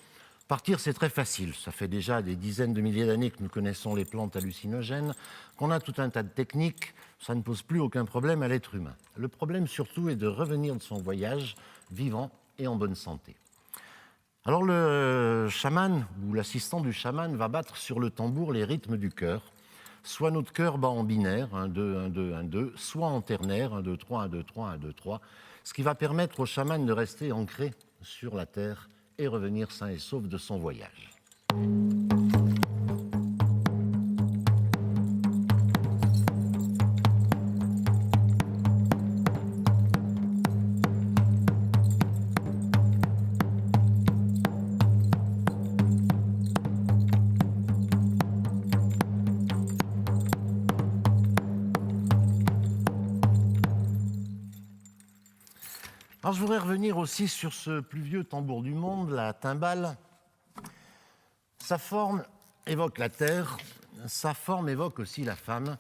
Partir, c'est très facile. Ça fait déjà des dizaines de milliers d'années que nous connaissons les plantes hallucinogènes, qu'on a tout un tas de techniques. Ça ne pose plus aucun problème à l'être humain. Le problème surtout est de revenir de son voyage vivant et en bonne santé. Alors le chaman ou l'assistant du chaman va battre sur le tambour les rythmes du cœur. Soit notre cœur bat en binaire, 1, 2, 1, 2, 1, 2, soit en ternaire, 1, 2, 3, 1, 2, 3, 1, 2, 3, ce qui va permettre au chaman de rester ancré sur la terre et revenir sain et sauf de son voyage. Alors, je voudrais revenir aussi sur ce plus vieux tambour du monde, la timbale. Sa forme évoque la terre, sa forme évoque aussi la femme.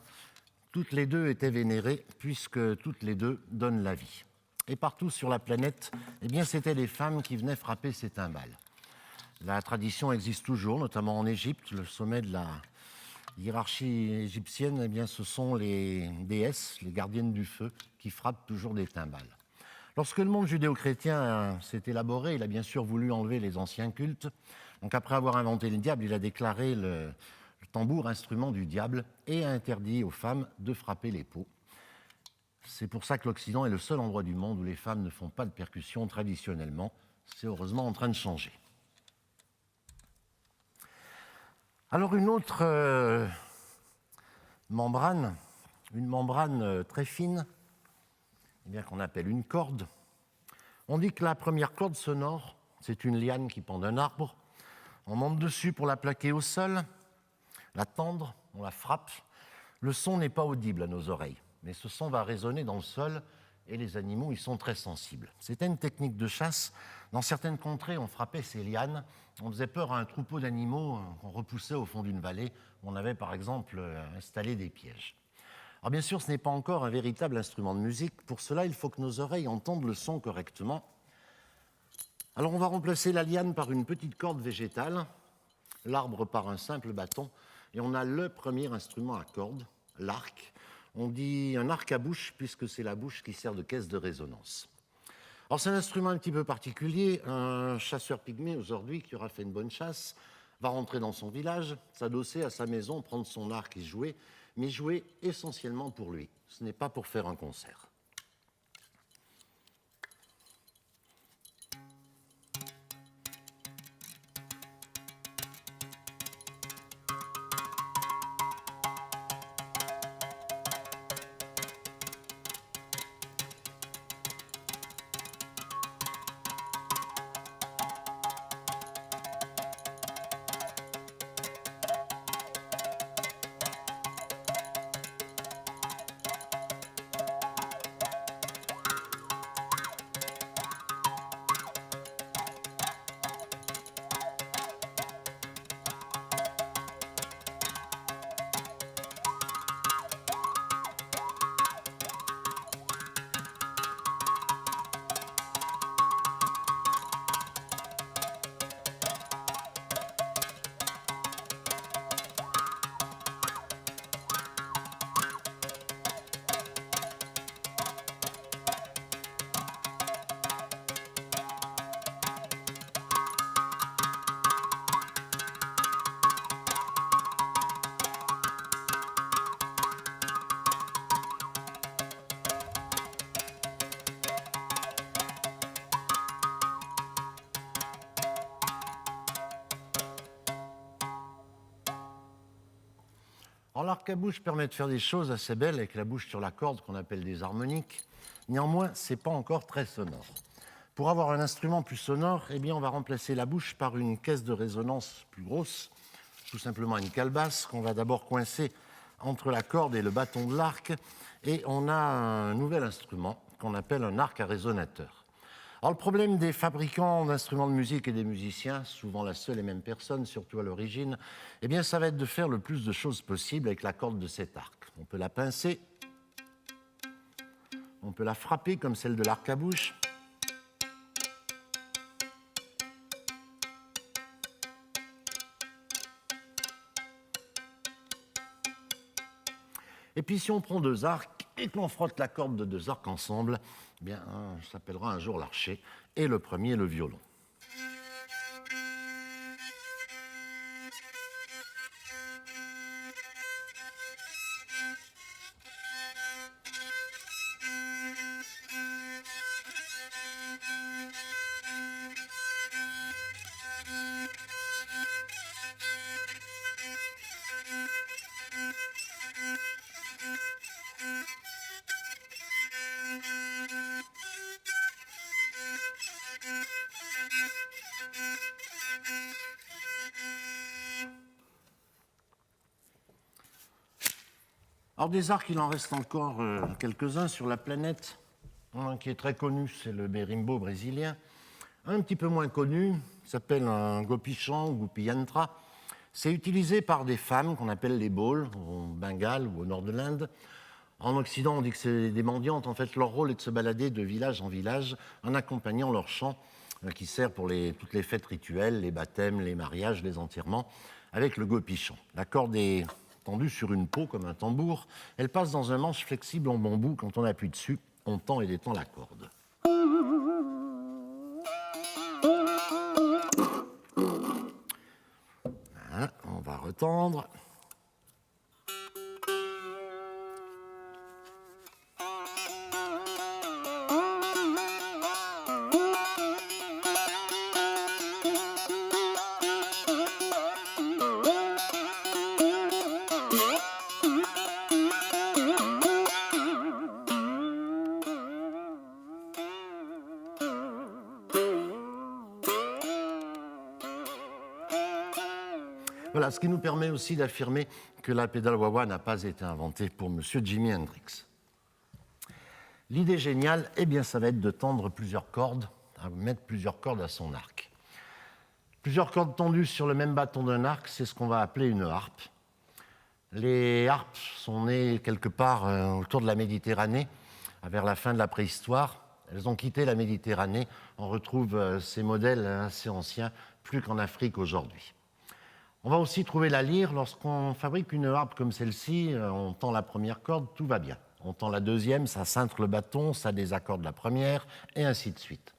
Toutes les deux étaient vénérées puisque toutes les deux donnent la vie. Et partout sur la planète, eh bien, c'étaient les femmes qui venaient frapper ces timbales. La tradition existe toujours, notamment en Égypte. Le sommet de la hiérarchie égyptienne, eh bien, ce sont les déesses, les gardiennes du feu, qui frappent toujours des timbales. Lorsque le monde judéo-chrétien s'est élaboré, il a bien sûr voulu enlever les anciens cultes. Donc après avoir inventé le diable, il a déclaré le tambour instrument du diable et a interdit aux femmes de frapper les peaux. C'est pour ça que l'Occident est le seul endroit du monde où les femmes ne font pas de percussion traditionnellement. C'est heureusement en train de changer. Alors une autre membrane, une membrane très fine, eh bien, qu'on appelle une corde. On dit que la première corde sonore, c'est une liane qui pend d'un arbre. On monte dessus pour la plaquer au sol, la tendre, on la frappe. Le son n'est pas audible à nos oreilles, mais ce son va résonner dans le sol et les animaux y sont très sensibles. C'était une technique de chasse. Dans certaines contrées, on frappait ces lianes, on faisait peur à un troupeau d'animaux qu'on repoussait au fond d'une vallée où on avait par exemple installé des pièges. Alors bien sûr, ce n'est pas encore un véritable instrument de musique. Pour cela, il faut que nos oreilles entendent le son correctement. Alors on va remplacer la liane par une petite corde végétale, l'arbre par un simple bâton, et on a le premier instrument à cordes, l'arc. On dit un arc à bouche puisque c'est la bouche qui sert de caisse de résonance. Alors c'est un instrument un petit peu particulier. Un chasseur pygmée aujourd'hui qui aura fait une bonne chasse va rentrer dans son village, s'adosser à sa maison, prendre son arc et jouer, mais jouer essentiellement pour lui. Ce n'est pas pour faire un concert. Alors l'arc-à-bouche permet de faire des choses assez belles avec la bouche sur la corde qu'on appelle des harmoniques. Néanmoins, ce n'est pas encore très sonore. Pour avoir un instrument plus sonore, eh bien, on va remplacer la bouche par une caisse de résonance plus grosse, tout simplement une calebasse qu'on va d'abord coincer entre la corde et le bâton de l'arc, et on a un nouvel instrument qu'on appelle un arc à résonateur. Alors, le problème des fabricants d'instruments de musique et des musiciens, souvent la seule et même personne, surtout à l'origine, eh bien, ça va être de faire le plus de choses possible avec la corde de cet arc. On peut la pincer, on peut la frapper comme celle de l'arc à bouche. Et puis, si on prend deux arcs et qu'on frotte la corde de deux arcs ensemble, eh bien, ça s'appellera un jour l'archet, et le premier, le violon. Alors des arcs, il en reste encore quelques-uns sur la planète. Un qui est très connu, c'est le bérimbo brésilien. Un petit peu moins connu, s'appelle un gopichon ou gopiyantra. C'est utilisé par des femmes qu'on appelle les bauls, au Bengale ou au nord de l'Inde. En Occident, on dit que c'est des mendiantes. En fait, leur rôle est de se balader de village en village en accompagnant leur chant qui sert pour toutes les fêtes rituelles, les baptêmes, les mariages, les enterrements, avec le gopichon. La corde est tendue sur une peau comme un tambour. Elle passe dans un manche flexible en bambou. Quand on appuie dessus, on tend et détend la corde. Voilà, on va retendre. Voilà, ce qui nous permet aussi d'affirmer que la pédale wah-wah n'a pas été inventée pour M. Jimi Hendrix. L'idée géniale, eh bien, ça va être de tendre plusieurs cordes, à mettre plusieurs cordes à son arc. Plusieurs cordes tendues sur le même bâton d'un arc, c'est ce qu'on va appeler une harpe. Les harpes sont nées quelque part autour de la Méditerranée, vers la fin de la préhistoire. Elles ont quitté la Méditerranée. On retrouve ces modèles assez anciens, plus qu'en Afrique aujourd'hui. On va aussi trouver la lyre. Lorsqu'on fabrique une harpe comme celle-ci, on tend la première corde, tout va bien. On tend la deuxième, ça cintre le bâton, ça désaccorde la première, et ainsi de suite.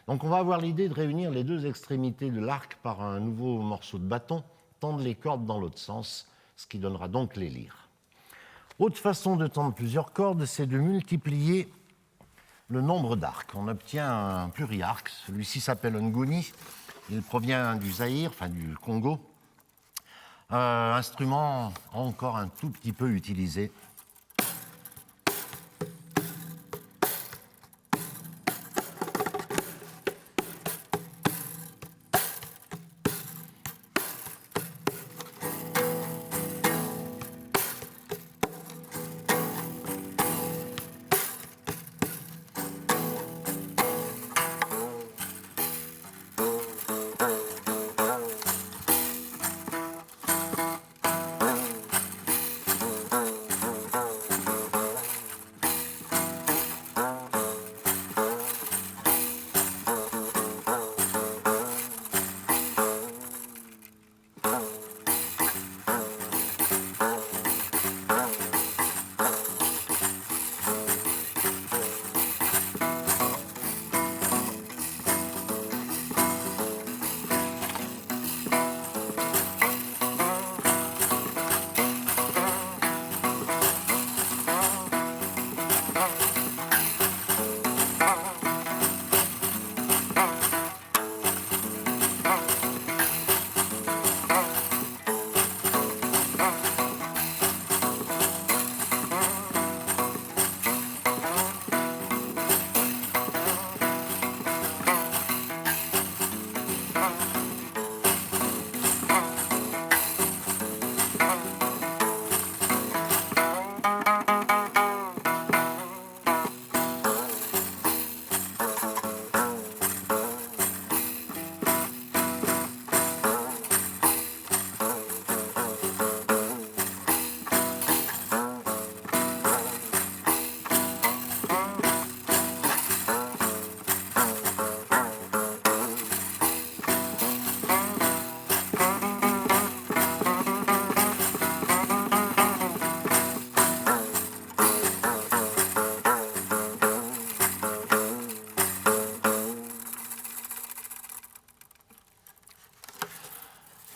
Donc on va avoir l'idée de réunir les deux extrémités de l'arc par un nouveau morceau de bâton, tendre les cordes dans l'autre sens, ce qui donnera donc les lyres. Autre façon de tendre plusieurs cordes, c'est de multiplier le nombre d'arcs. On obtient un pluriarc. Celui-ci s'appelle un nguni. Il provient du Zaïre, enfin du Congo. Instrument encore un tout petit peu utilisé.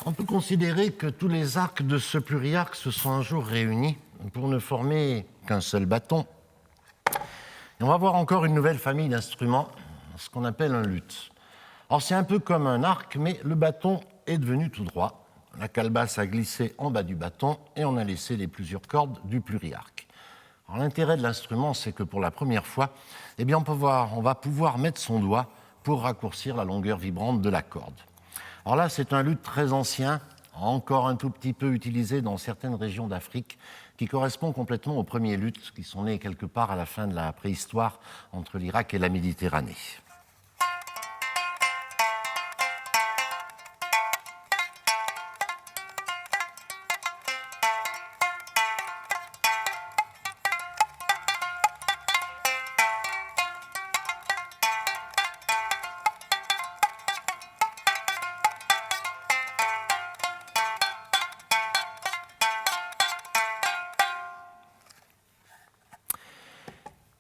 On peut considérer que tous les arcs de ce pluriarc se sont un jour réunis pour ne former qu'un seul bâton. Et on va voir encore une nouvelle famille d'instruments, ce qu'on appelle un luth. Alors c'est un peu comme un arc, mais le bâton est devenu tout droit. La calebasse a glissé en bas du bâton et on a laissé les plusieurs cordes du pluriarc. Alors l'intérêt de l'instrument, c'est que pour la première fois, eh bien on va pouvoir mettre son doigt pour raccourcir la longueur vibrante de la corde. Alors là, c'est un luth très ancien, encore un tout petit peu utilisé dans certaines régions d'Afrique, qui correspond complètement aux premiers luths qui sont nés quelque part à la fin de la préhistoire entre l'Irak et la Méditerranée.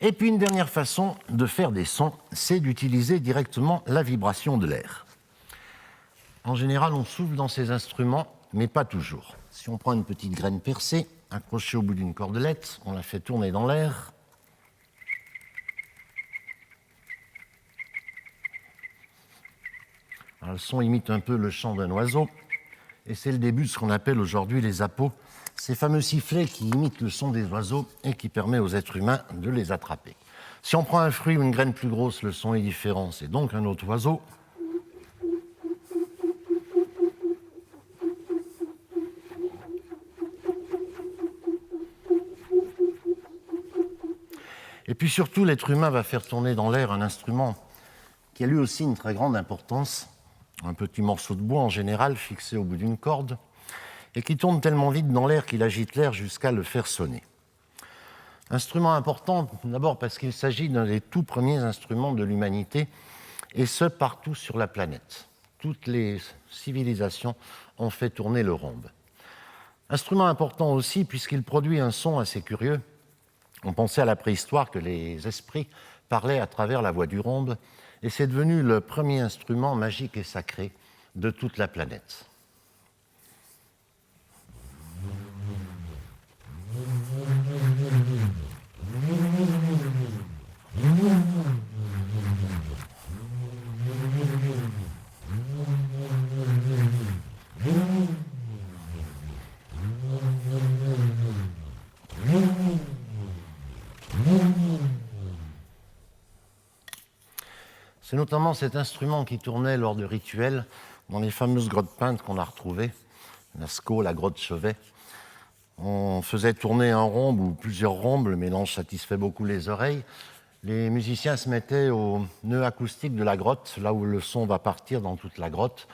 Et puis une dernière façon de faire des sons, c'est d'utiliser directement la vibration de l'air. En général, on souffle dans ces instruments, mais pas toujours. Si on prend une petite graine percée, accrochée au bout d'une cordelette, on la fait tourner dans l'air. Alors, le son imite un peu le chant d'un oiseau, et c'est le début de ce qu'on appelle aujourd'hui les appos, ces fameux sifflets qui imitent le son des oiseaux et qui permettent aux êtres humains de les attraper. Si on prend un fruit ou une graine plus grosse, le son est différent, c'est donc un autre oiseau. Et puis surtout, l'être humain va faire tourner dans l'air un instrument qui a lui aussi une très grande importance, un petit morceau de bois en général fixé au bout d'une corde, et qui tourne tellement vite dans l'air qu'il agite l'air jusqu'à le faire sonner. Instrument important d'abord parce qu'il s'agit d'un des tout premiers instruments de l'humanité, et ce partout sur la planète. Toutes les civilisations ont fait tourner le rhombe. Instrument important aussi puisqu'il produit un son assez curieux. On pensait à la préhistoire que les esprits parlaient à travers la voix du rhombe, et c'est devenu le premier instrument magique et sacré de toute la planète. C'est notamment cet instrument qui tournait lors de rituels dans les fameuses grottes peintes qu'on a retrouvées, Lascaux, la grotte Chevet. On faisait tourner un rhombe ou plusieurs rhombes, le mélange satisfait beaucoup les oreilles. Les musiciens se mettaient au nœud acoustique de la grotte, là où le son va partir dans toute la grotte.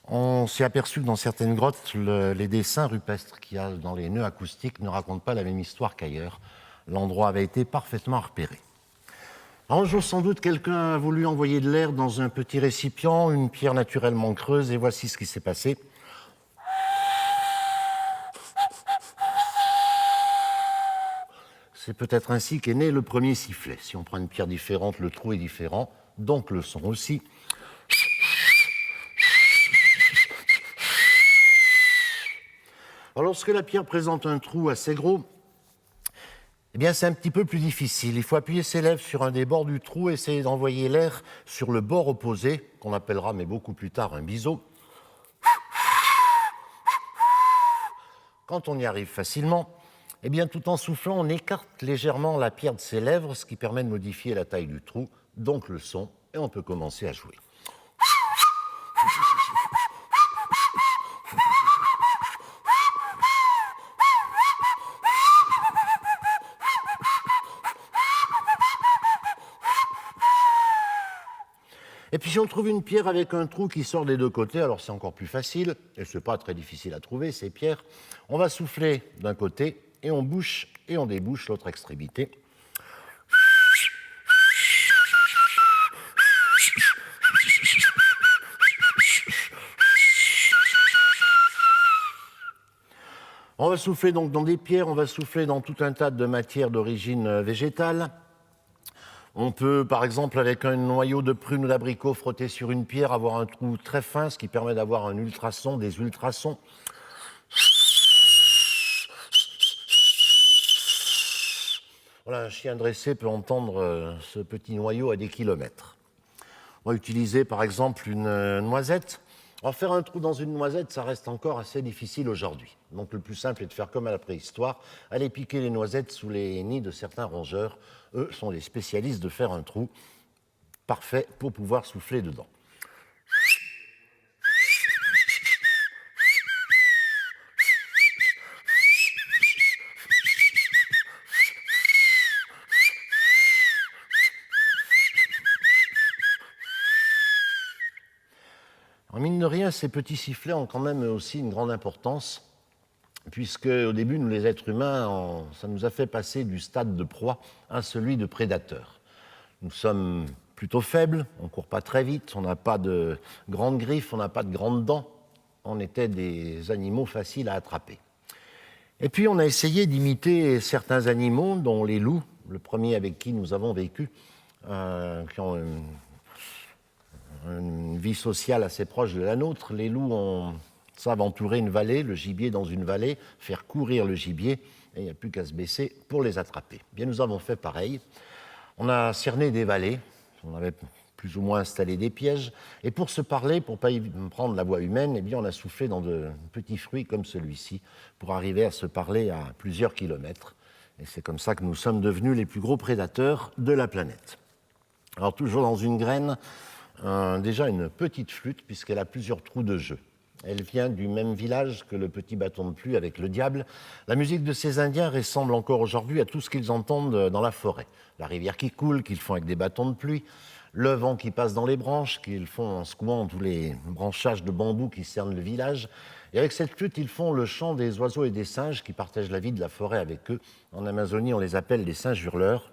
On s'est aperçu que dans certaines grottes, les dessins rupestres qu'il y a dans les nœuds acoustiques ne racontent pas la même histoire qu'ailleurs. L'endroit avait été parfaitement repéré. Un jour, sans doute, quelqu'un a voulu envoyer de l'air dans un petit récipient, une pierre naturellement creuse, et voici ce qui s'est passé. C'est peut-être ainsi qu'est né le premier sifflet. Si on prend une pierre différente, le trou est différent, donc le son aussi. Alors, lorsque la pierre présente un trou assez gros, eh bien, c'est un petit peu plus difficile. Il faut appuyer ses lèvres sur un des bords du trou, essayer d'envoyer l'air sur le bord opposé, qu'on appellera, mais beaucoup plus tard, un biseau. Quand on y arrive facilement, eh bien, tout en soufflant, on écarte légèrement la pierre de ses lèvres, ce qui permet de modifier la taille du trou, donc le son, et on peut commencer à jouer. Et puis si on trouve une pierre avec un trou qui sort des deux côtés, alors c'est encore plus facile, et ce n'est pas très difficile à trouver, ces pierres. On va souffler d'un côté, et on bouche et on débouche l'autre extrémité. On va souffler donc dans des pierres, on va souffler dans tout un tas de matières d'origine végétale. On peut, par exemple, avec un noyau de prune ou d'abricot frotté sur une pierre, avoir un trou très fin, ce qui permet d'avoir un ultrason, des ultrasons. Voilà, un chien dressé peut entendre ce petit noyau à des kilomètres. On va utiliser, par exemple, une noisette. Alors, faire un trou dans une noisette, ça reste encore assez difficile aujourd'hui. Donc, le plus simple est de faire comme à la préhistoire, aller piquer les noisettes sous les nids de certains rongeurs. Eux sont les spécialistes de faire un trou parfait pour pouvoir souffler dedans. Alors, mine de rien, ces petits sifflets ont quand même aussi une grande importance, puisque au début, nous les êtres humains, ça nous a fait passer du stade de proie à celui de prédateur. Nous sommes plutôt faibles, on ne court pas très vite, on n'a pas de grandes griffes, on n'a pas de grandes dents. On était des animaux faciles à attraper. Et puis on a essayé d'imiter certains animaux, dont les loups, le premier avec qui nous avons vécu, qui ont une vie sociale assez proche de la nôtre. Les loups savent entourer une vallée, le gibier dans une vallée, faire courir le gibier, et il n'y a plus qu'à se baisser pour les attraper. Bien, nous avons fait pareil. On a cerné des vallées, on avait plus ou moins installé des pièges, et pour se parler, pour ne pas y prendre la voix humaine, eh bien, on a soufflé dans de petits fruits comme celui-ci, pour arriver à se parler à plusieurs kilomètres. Et c'est comme ça que nous sommes devenus les plus gros prédateurs de la planète. Alors toujours dans une graine, déjà une petite flûte, puisqu'elle a plusieurs trous de jeu. Elle vient du même village que le petit bâton de pluie avec le diable. La musique de ces Indiens ressemble encore aujourd'hui à tout ce qu'ils entendent dans la forêt. La rivière qui coule, qu'ils font avec des bâtons de pluie, le vent qui passe dans les branches, qu'ils font en secouant tous les branchages de bambou qui cernent le village. Et avec cette flûte, ils font le chant des oiseaux et des singes qui partagent la vie de la forêt avec eux. En Amazonie, on les appelle les singes hurleurs.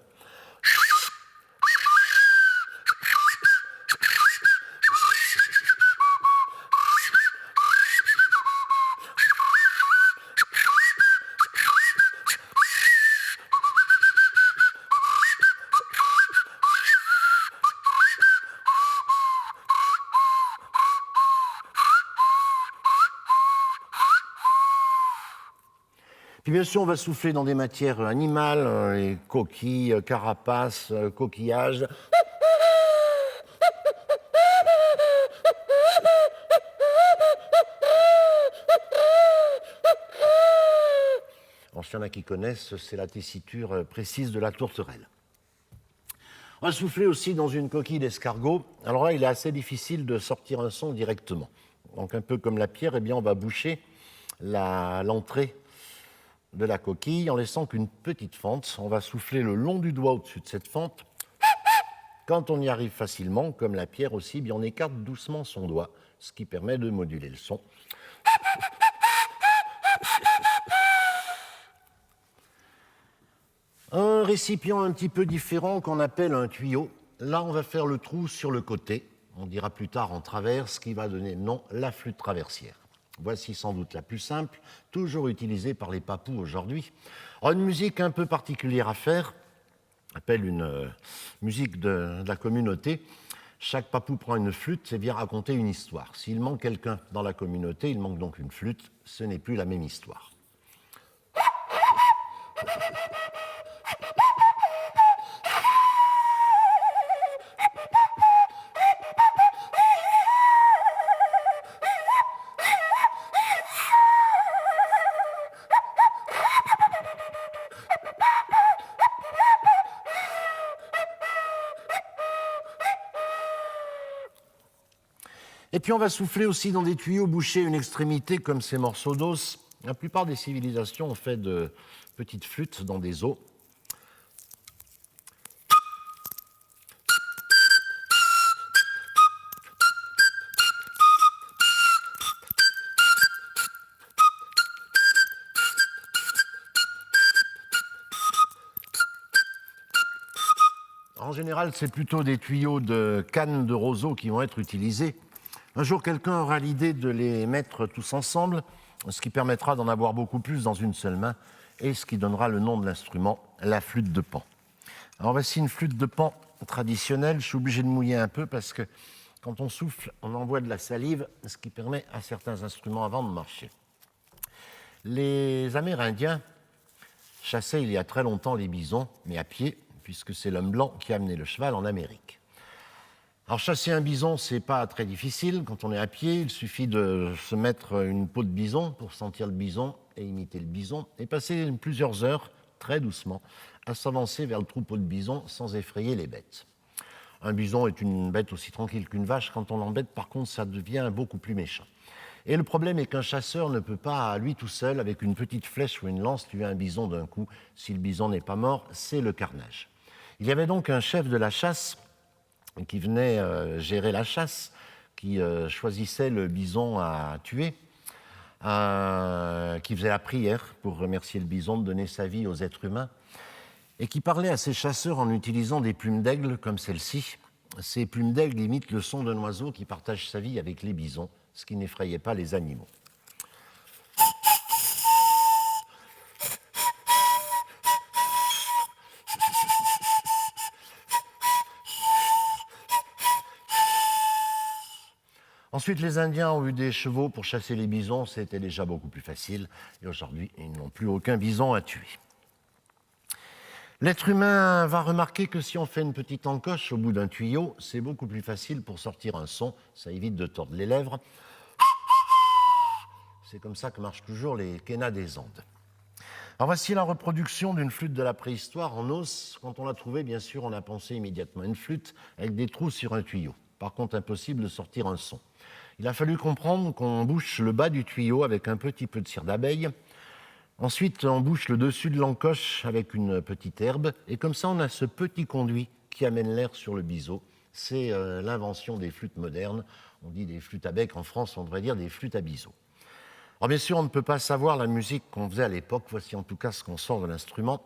Puis bien sûr, on va souffler dans des matières animales, les coquilles, carapaces, coquillages. Alors, s'il y en a qui connaissent, c'est la tessiture précise de la tourterelle. On va souffler aussi dans une coquille d'escargot. Alors là, il est assez difficile de sortir un son directement. Donc, un peu comme la pierre, eh bien, on va boucher l'entrée de la coquille en laissant qu'une petite fente. On va souffler le long du doigt au-dessus de cette fente. Quand on y arrive facilement, comme la pierre aussi, bien on écarte doucement son doigt, ce qui permet de moduler le son. Un récipient un petit peu différent qu'on appelle un tuyau. Là, on va faire le trou sur le côté. On dira plus tard en travers, ce qui va donner le nom la flûte traversière. Voici sans doute la plus simple, toujours utilisée par les papous aujourd'hui. Une musique un peu particulière à faire, on appelle une musique de la communauté. Chaque papou prend une flûte et vient raconter une histoire. S'il manque quelqu'un dans la communauté, il manque donc une flûte, ce n'est plus la même histoire. Et puis on va souffler aussi dans des tuyaux bouchés une extrémité comme ces morceaux d'os. La plupart des civilisations ont fait de petites flûtes dans des os. En général, c'est plutôt des tuyaux de canne de roseau qui vont être utilisés. Un jour, quelqu'un aura l'idée de les mettre tous ensemble, ce qui permettra d'en avoir beaucoup plus dans une seule main et ce qui donnera le nom de l'instrument, la flûte de Pan. Alors voici une flûte de Pan traditionnelle. Je suis obligé de mouiller un peu parce que quand on souffle, on envoie de la salive, ce qui permet à certains instruments avant de marcher. Les Amérindiens chassaient il y a très longtemps les bisons, mais à pied, puisque c'est l'homme blanc qui a amené le cheval en Amérique. Alors chasser un bison, c'est pas très difficile. Quand on est à pied, il suffit de se mettre une peau de bison pour sentir le bison et imiter le bison, et passer plusieurs heures, très doucement, à s'avancer vers le troupeau de bisons sans effrayer les bêtes. Un bison est une bête aussi tranquille qu'une vache. Quand on l'embête, par contre, ça devient beaucoup plus méchant. Et le problème est qu'un chasseur ne peut pas, à lui tout seul, avec une petite flèche ou une lance, tuer un bison d'un coup. Si le bison n'est pas mort, c'est le carnage. Il y avait donc un chef de la chasse qui venait gérer la chasse, qui choisissait le bison à tuer, qui faisait la prière pour remercier le bison de donner sa vie aux êtres humains, et qui parlait à ses chasseurs en utilisant des plumes d'aigle comme celle-ci. Ces plumes d'aigle imitent le son d'un oiseau qui partage sa vie avec les bisons, ce qui n'effrayait pas les animaux. Ensuite, les Indiens ont eu des chevaux pour chasser les bisons, c'était déjà beaucoup plus facile, et aujourd'hui, ils n'ont plus aucun bison à tuer. L'être humain va remarquer que si on fait une petite encoche au bout d'un tuyau, c'est beaucoup plus facile pour sortir un son, ça évite de tordre les lèvres. C'est comme ça que marchent toujours les quénas des Andes. Alors voici la reproduction d'une flûte de la préhistoire en os. Quand on l'a trouvée, bien sûr, on a pensé immédiatement à une flûte avec des trous sur un tuyau. Par contre, impossible de sortir un son. Il a fallu comprendre qu'on bouche le bas du tuyau avec un petit peu de cire d'abeille. Ensuite, on bouche le dessus de l'encoche avec une petite herbe. Et comme ça, on a ce petit conduit qui amène l'air sur le biseau. C'est l'invention des flûtes modernes. On dit des flûtes à bec. En France, on devrait dire des flûtes à biseau. Alors bien sûr, on ne peut pas savoir la musique qu'on faisait à l'époque. Voici en tout cas ce qu'on sort de l'instrument.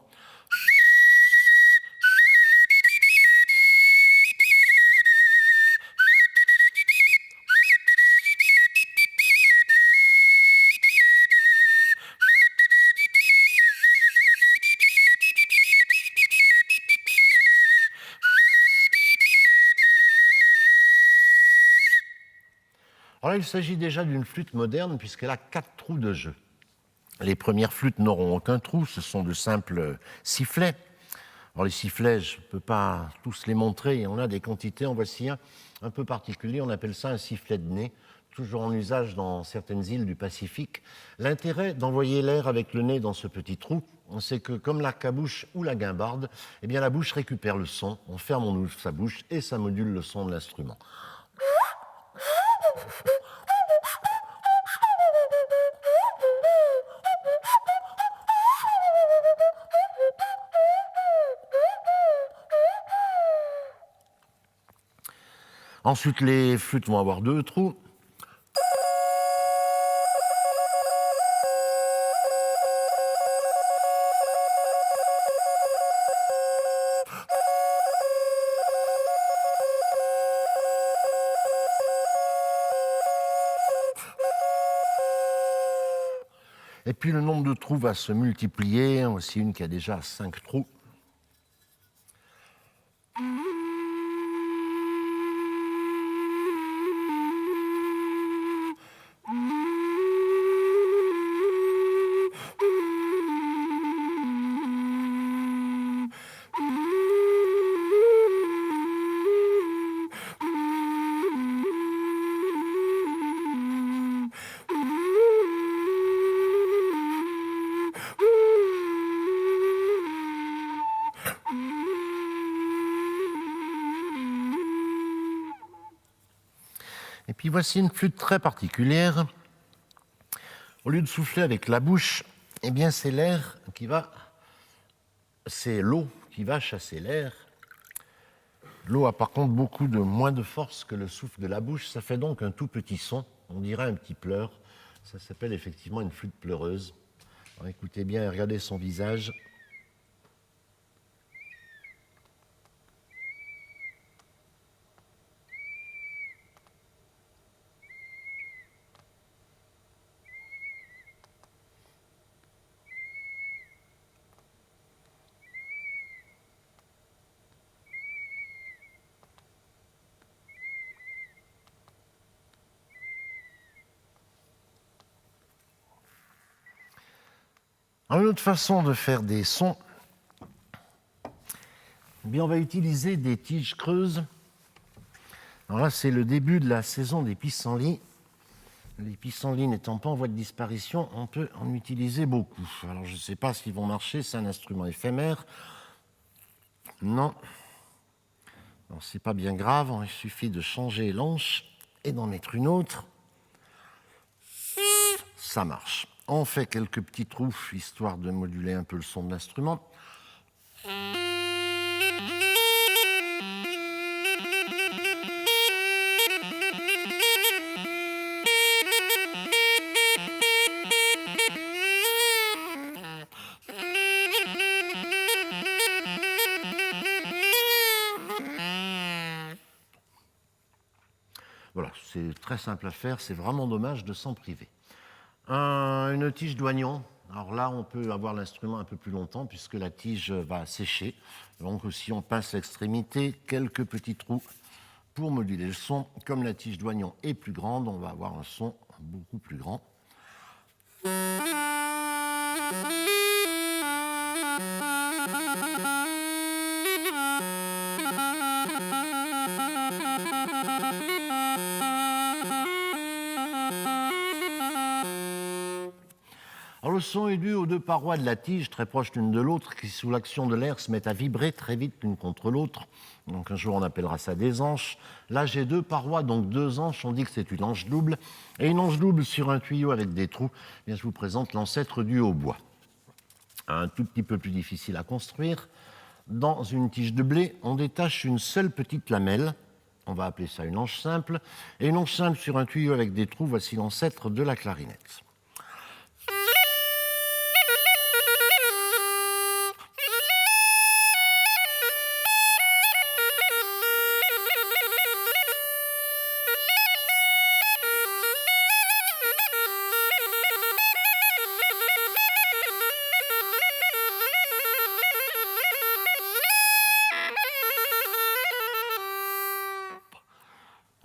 Alors là, il s'agit déjà d'une flûte moderne puisqu'elle a 4 trous de jeu. Les premières flûtes n'auront aucun trou, ce sont de simples sifflets. Alors les sifflets, je ne peux pas tous les montrer, on a des quantités. En voici un peu particulier, on appelle ça un sifflet de nez, toujours en usage dans certaines îles du Pacifique. L'intérêt d'envoyer l'air avec le nez dans ce petit trou, c'est que comme l'arc-à-bouche ou la guimbarde, eh bien la bouche récupère le son, on ferme, on ouvre sa bouche et ça module le son de l'instrument. Ensuite, les flûtes vont avoir 2 trous. Et puis le nombre de trous va se multiplier. Voici une qui a déjà 5 trous. Et puis voici une flûte très particulière. Au lieu de souffler avec la bouche, eh bien c'est l'eau qui va chasser l'air. L'eau a par contre moins de force que le souffle de la bouche. Ça fait donc un tout petit son, on dirait un petit pleur. Ça s'appelle effectivement une flûte pleureuse. Alors écoutez bien et regardez son visage. Alors, une autre façon de faire des sons, eh bien, on va utiliser des tiges creuses. Alors là, c'est le début de la saison des pissenlits. Les pissenlits n'étant pas en voie de disparition, on peut en utiliser beaucoup. Alors, je ne sais pas s'ils vont marcher, c'est un instrument éphémère. Non. Alors, c'est pas bien grave, il suffit de changer l'anche et d'en mettre une autre. Ça marche. On fait quelques petits trous, histoire de moduler un peu le son de l'instrument. Voilà, c'est très simple à faire, c'est vraiment dommage de s'en priver. Une tige d'oignon, alors là on peut avoir l'instrument un peu plus longtemps puisque la tige va sécher. Donc si on pince l'extrémité, quelques petits trous pour moduler le son. Comme la tige d'oignon est plus grande, on va avoir un son beaucoup plus grand. Alors, le son est dû aux deux parois de la tige, très proches l'une de l'autre, qui, sous l'action de l'air, se mettent à vibrer très vite l'une contre l'autre. Donc, un jour, on appellera ça des anches. Là, j'ai deux parois, donc deux anches. On dit que c'est une anche double. Et une anche double sur un tuyau avec des trous, eh bien, je vous présente l'ancêtre du hautbois. Un tout petit peu plus difficile à construire. Dans une tige de blé, on détache une seule petite lamelle. On va appeler ça une anche simple. Et une anche simple sur un tuyau avec des trous, voici l'ancêtre de la clarinette.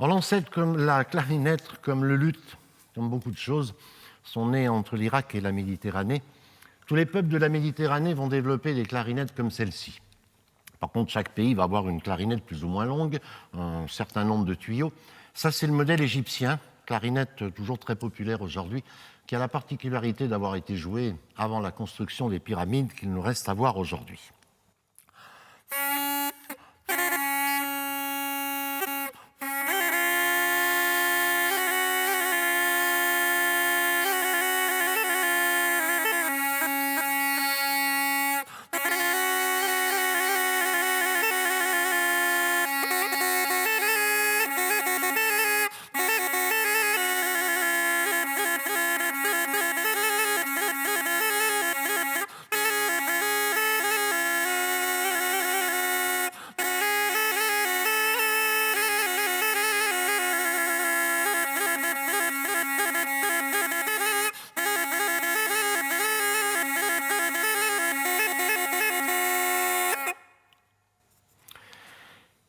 L'ancêtre, comme la clarinette, comme le luth, comme beaucoup de choses, sont nés entre l'Irak et la Méditerranée. Tous les peuples de la Méditerranée vont développer des clarinettes comme celle-ci. Par contre, chaque pays va avoir une clarinette plus ou moins longue, un certain nombre de tuyaux. Ça, c'est le modèle égyptien, clarinette toujours très populaire aujourd'hui, qui a la particularité d'avoir été jouée avant la construction des pyramides qu'il nous reste à voir aujourd'hui.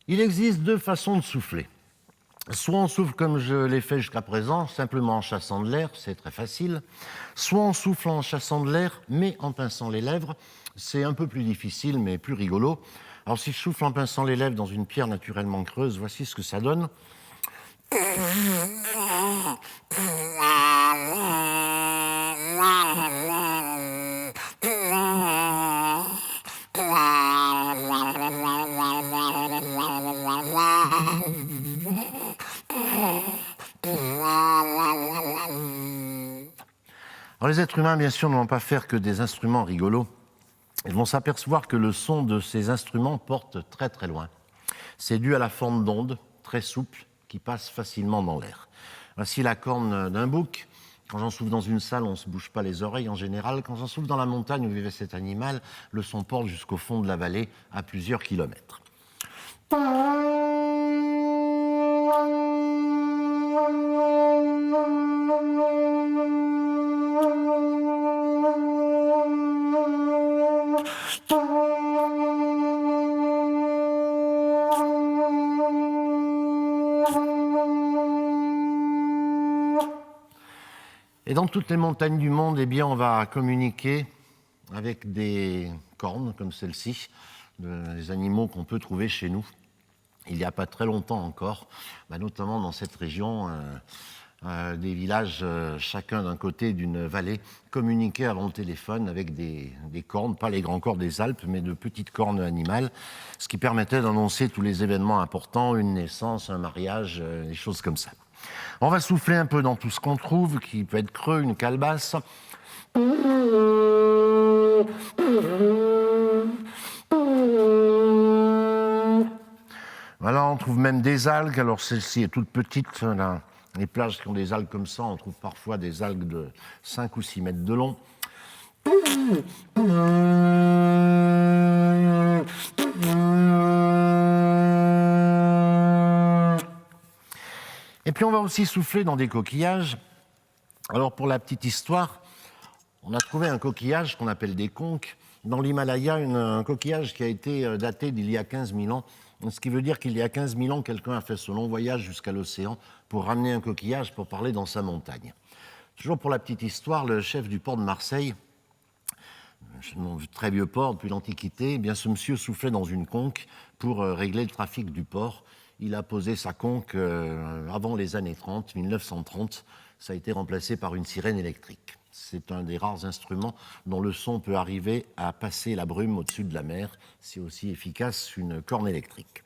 Il existe deux façons de souffler. Soit on souffle comme je l'ai fait jusqu'à présent, simplement en chassant de l'air, c'est très facile. Soit on souffle en chassant de l'air, mais en pinçant les lèvres. C'est un peu plus difficile, mais plus rigolo. Alors si je souffle en pinçant les lèvres dans une pierre naturellement creuse, voici ce que ça donne. Alors, les êtres humains, bien sûr, ne vont pas faire que des instruments rigolos. Ils vont s'apercevoir que le son de ces instruments porte très très loin. C'est dû à la forme d'onde, très souple, qui passe facilement dans l'air. Voici la corne d'un bouc. Quand j'en souffle dans une salle, on ne se bouge pas les oreilles en général. Quand j'en souffle dans la montagne où vivait cet animal, le son porte jusqu'au fond de la vallée, à plusieurs kilomètres. Et dans toutes les montagnes du monde, eh bien, on va communiquer avec des cornes comme celle-ci, des animaux qu'on peut trouver chez nous. Il n'y a pas très longtemps encore, notamment dans cette région, des villages, chacun d'un côté d'une vallée, communiquaient avant le téléphone avec des cornes, pas les grands corps des Alpes, mais de petites cornes animales, ce qui permettait d'annoncer tous les événements importants, une naissance, un mariage, des choses comme ça. On va souffler un peu dans tout ce qu'on trouve, qui peut être creux, une calebasse. Voilà, on trouve même des algues. Alors celle-ci est toute petite. Là. Les plages qui ont des algues comme ça, on trouve parfois des algues de 5 ou 6 mètres de long. Et puis on va aussi souffler dans des coquillages. Alors pour la petite histoire, on a trouvé un coquillage qu'on appelle des conques. Dans l'Himalaya, un coquillage qui a été daté d'il y a 15 000 ans. Ce qui veut dire qu'il y a 15 000 ans, quelqu'un a fait ce long voyage jusqu'à l'océan pour ramener un coquillage pour parler dans sa montagne. Toujours pour la petite histoire, le chef du port de Marseille, un très vieux port depuis l'Antiquité, eh bien ce monsieur soufflait dans une conque pour régler le trafic du port. Il a posé sa conque avant les années 30, 1930. Ça a été remplacé par une sirène électrique. C'est un des rares instruments dont le son peut arriver à passer la brume au-dessus de la mer. C'est aussi efficace qu'une corne électrique.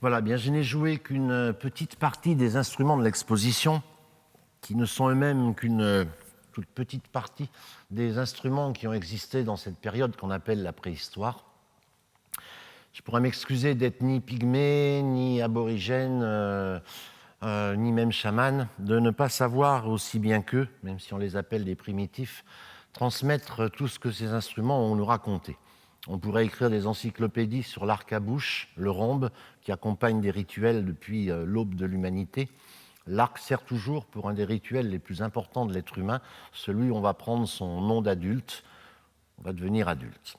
Voilà, bien, je n'ai joué qu'une petite partie des instruments de l'exposition, qui ne sont eux-mêmes qu'une toute petite partie des instruments qui ont existé dans cette période qu'on appelle la préhistoire. Je pourrais m'excuser d'être ni pygmée, ni aborigène, ni même chaman, de ne pas savoir aussi bien qu'eux, même si on les appelle des primitifs, transmettre tout ce que ces instruments ont nous raconté. On pourrait écrire des encyclopédies sur l'arc à bouche, le rhombe, qui accompagne des rituels depuis l'aube de l'humanité. L'arc sert toujours pour un des rituels les plus importants de l'être humain, celui où on va prendre son nom d'adulte, on va devenir adulte.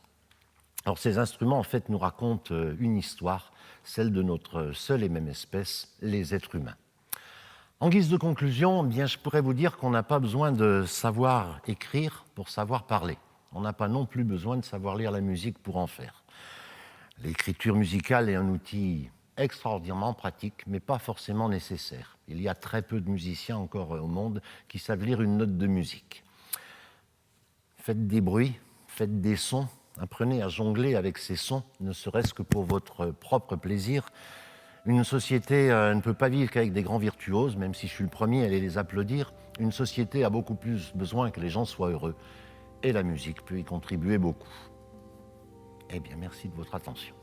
Alors ces instruments, en fait, nous racontent une histoire, celle de notre seule et même espèce, les êtres humains. En guise de conclusion, eh bien, je pourrais vous dire qu'on n'a pas besoin de savoir écrire pour savoir parler. On n'a pas non plus besoin de savoir lire la musique pour en faire. L'écriture musicale est un outil extraordinairement pratique, mais pas forcément nécessaire. Il y a très peu de musiciens encore au monde qui savent lire une note de musique. Faites des bruits, faites des sons, apprenez à jongler avec ces sons, ne serait-ce que pour votre propre plaisir. Une société ne peut pas vivre qu'avec des grands virtuoses, même si je suis le premier à aller les applaudir. Une société a beaucoup plus besoin que les gens soient heureux. Et la musique peut y contribuer beaucoup. Eh bien, merci de votre attention.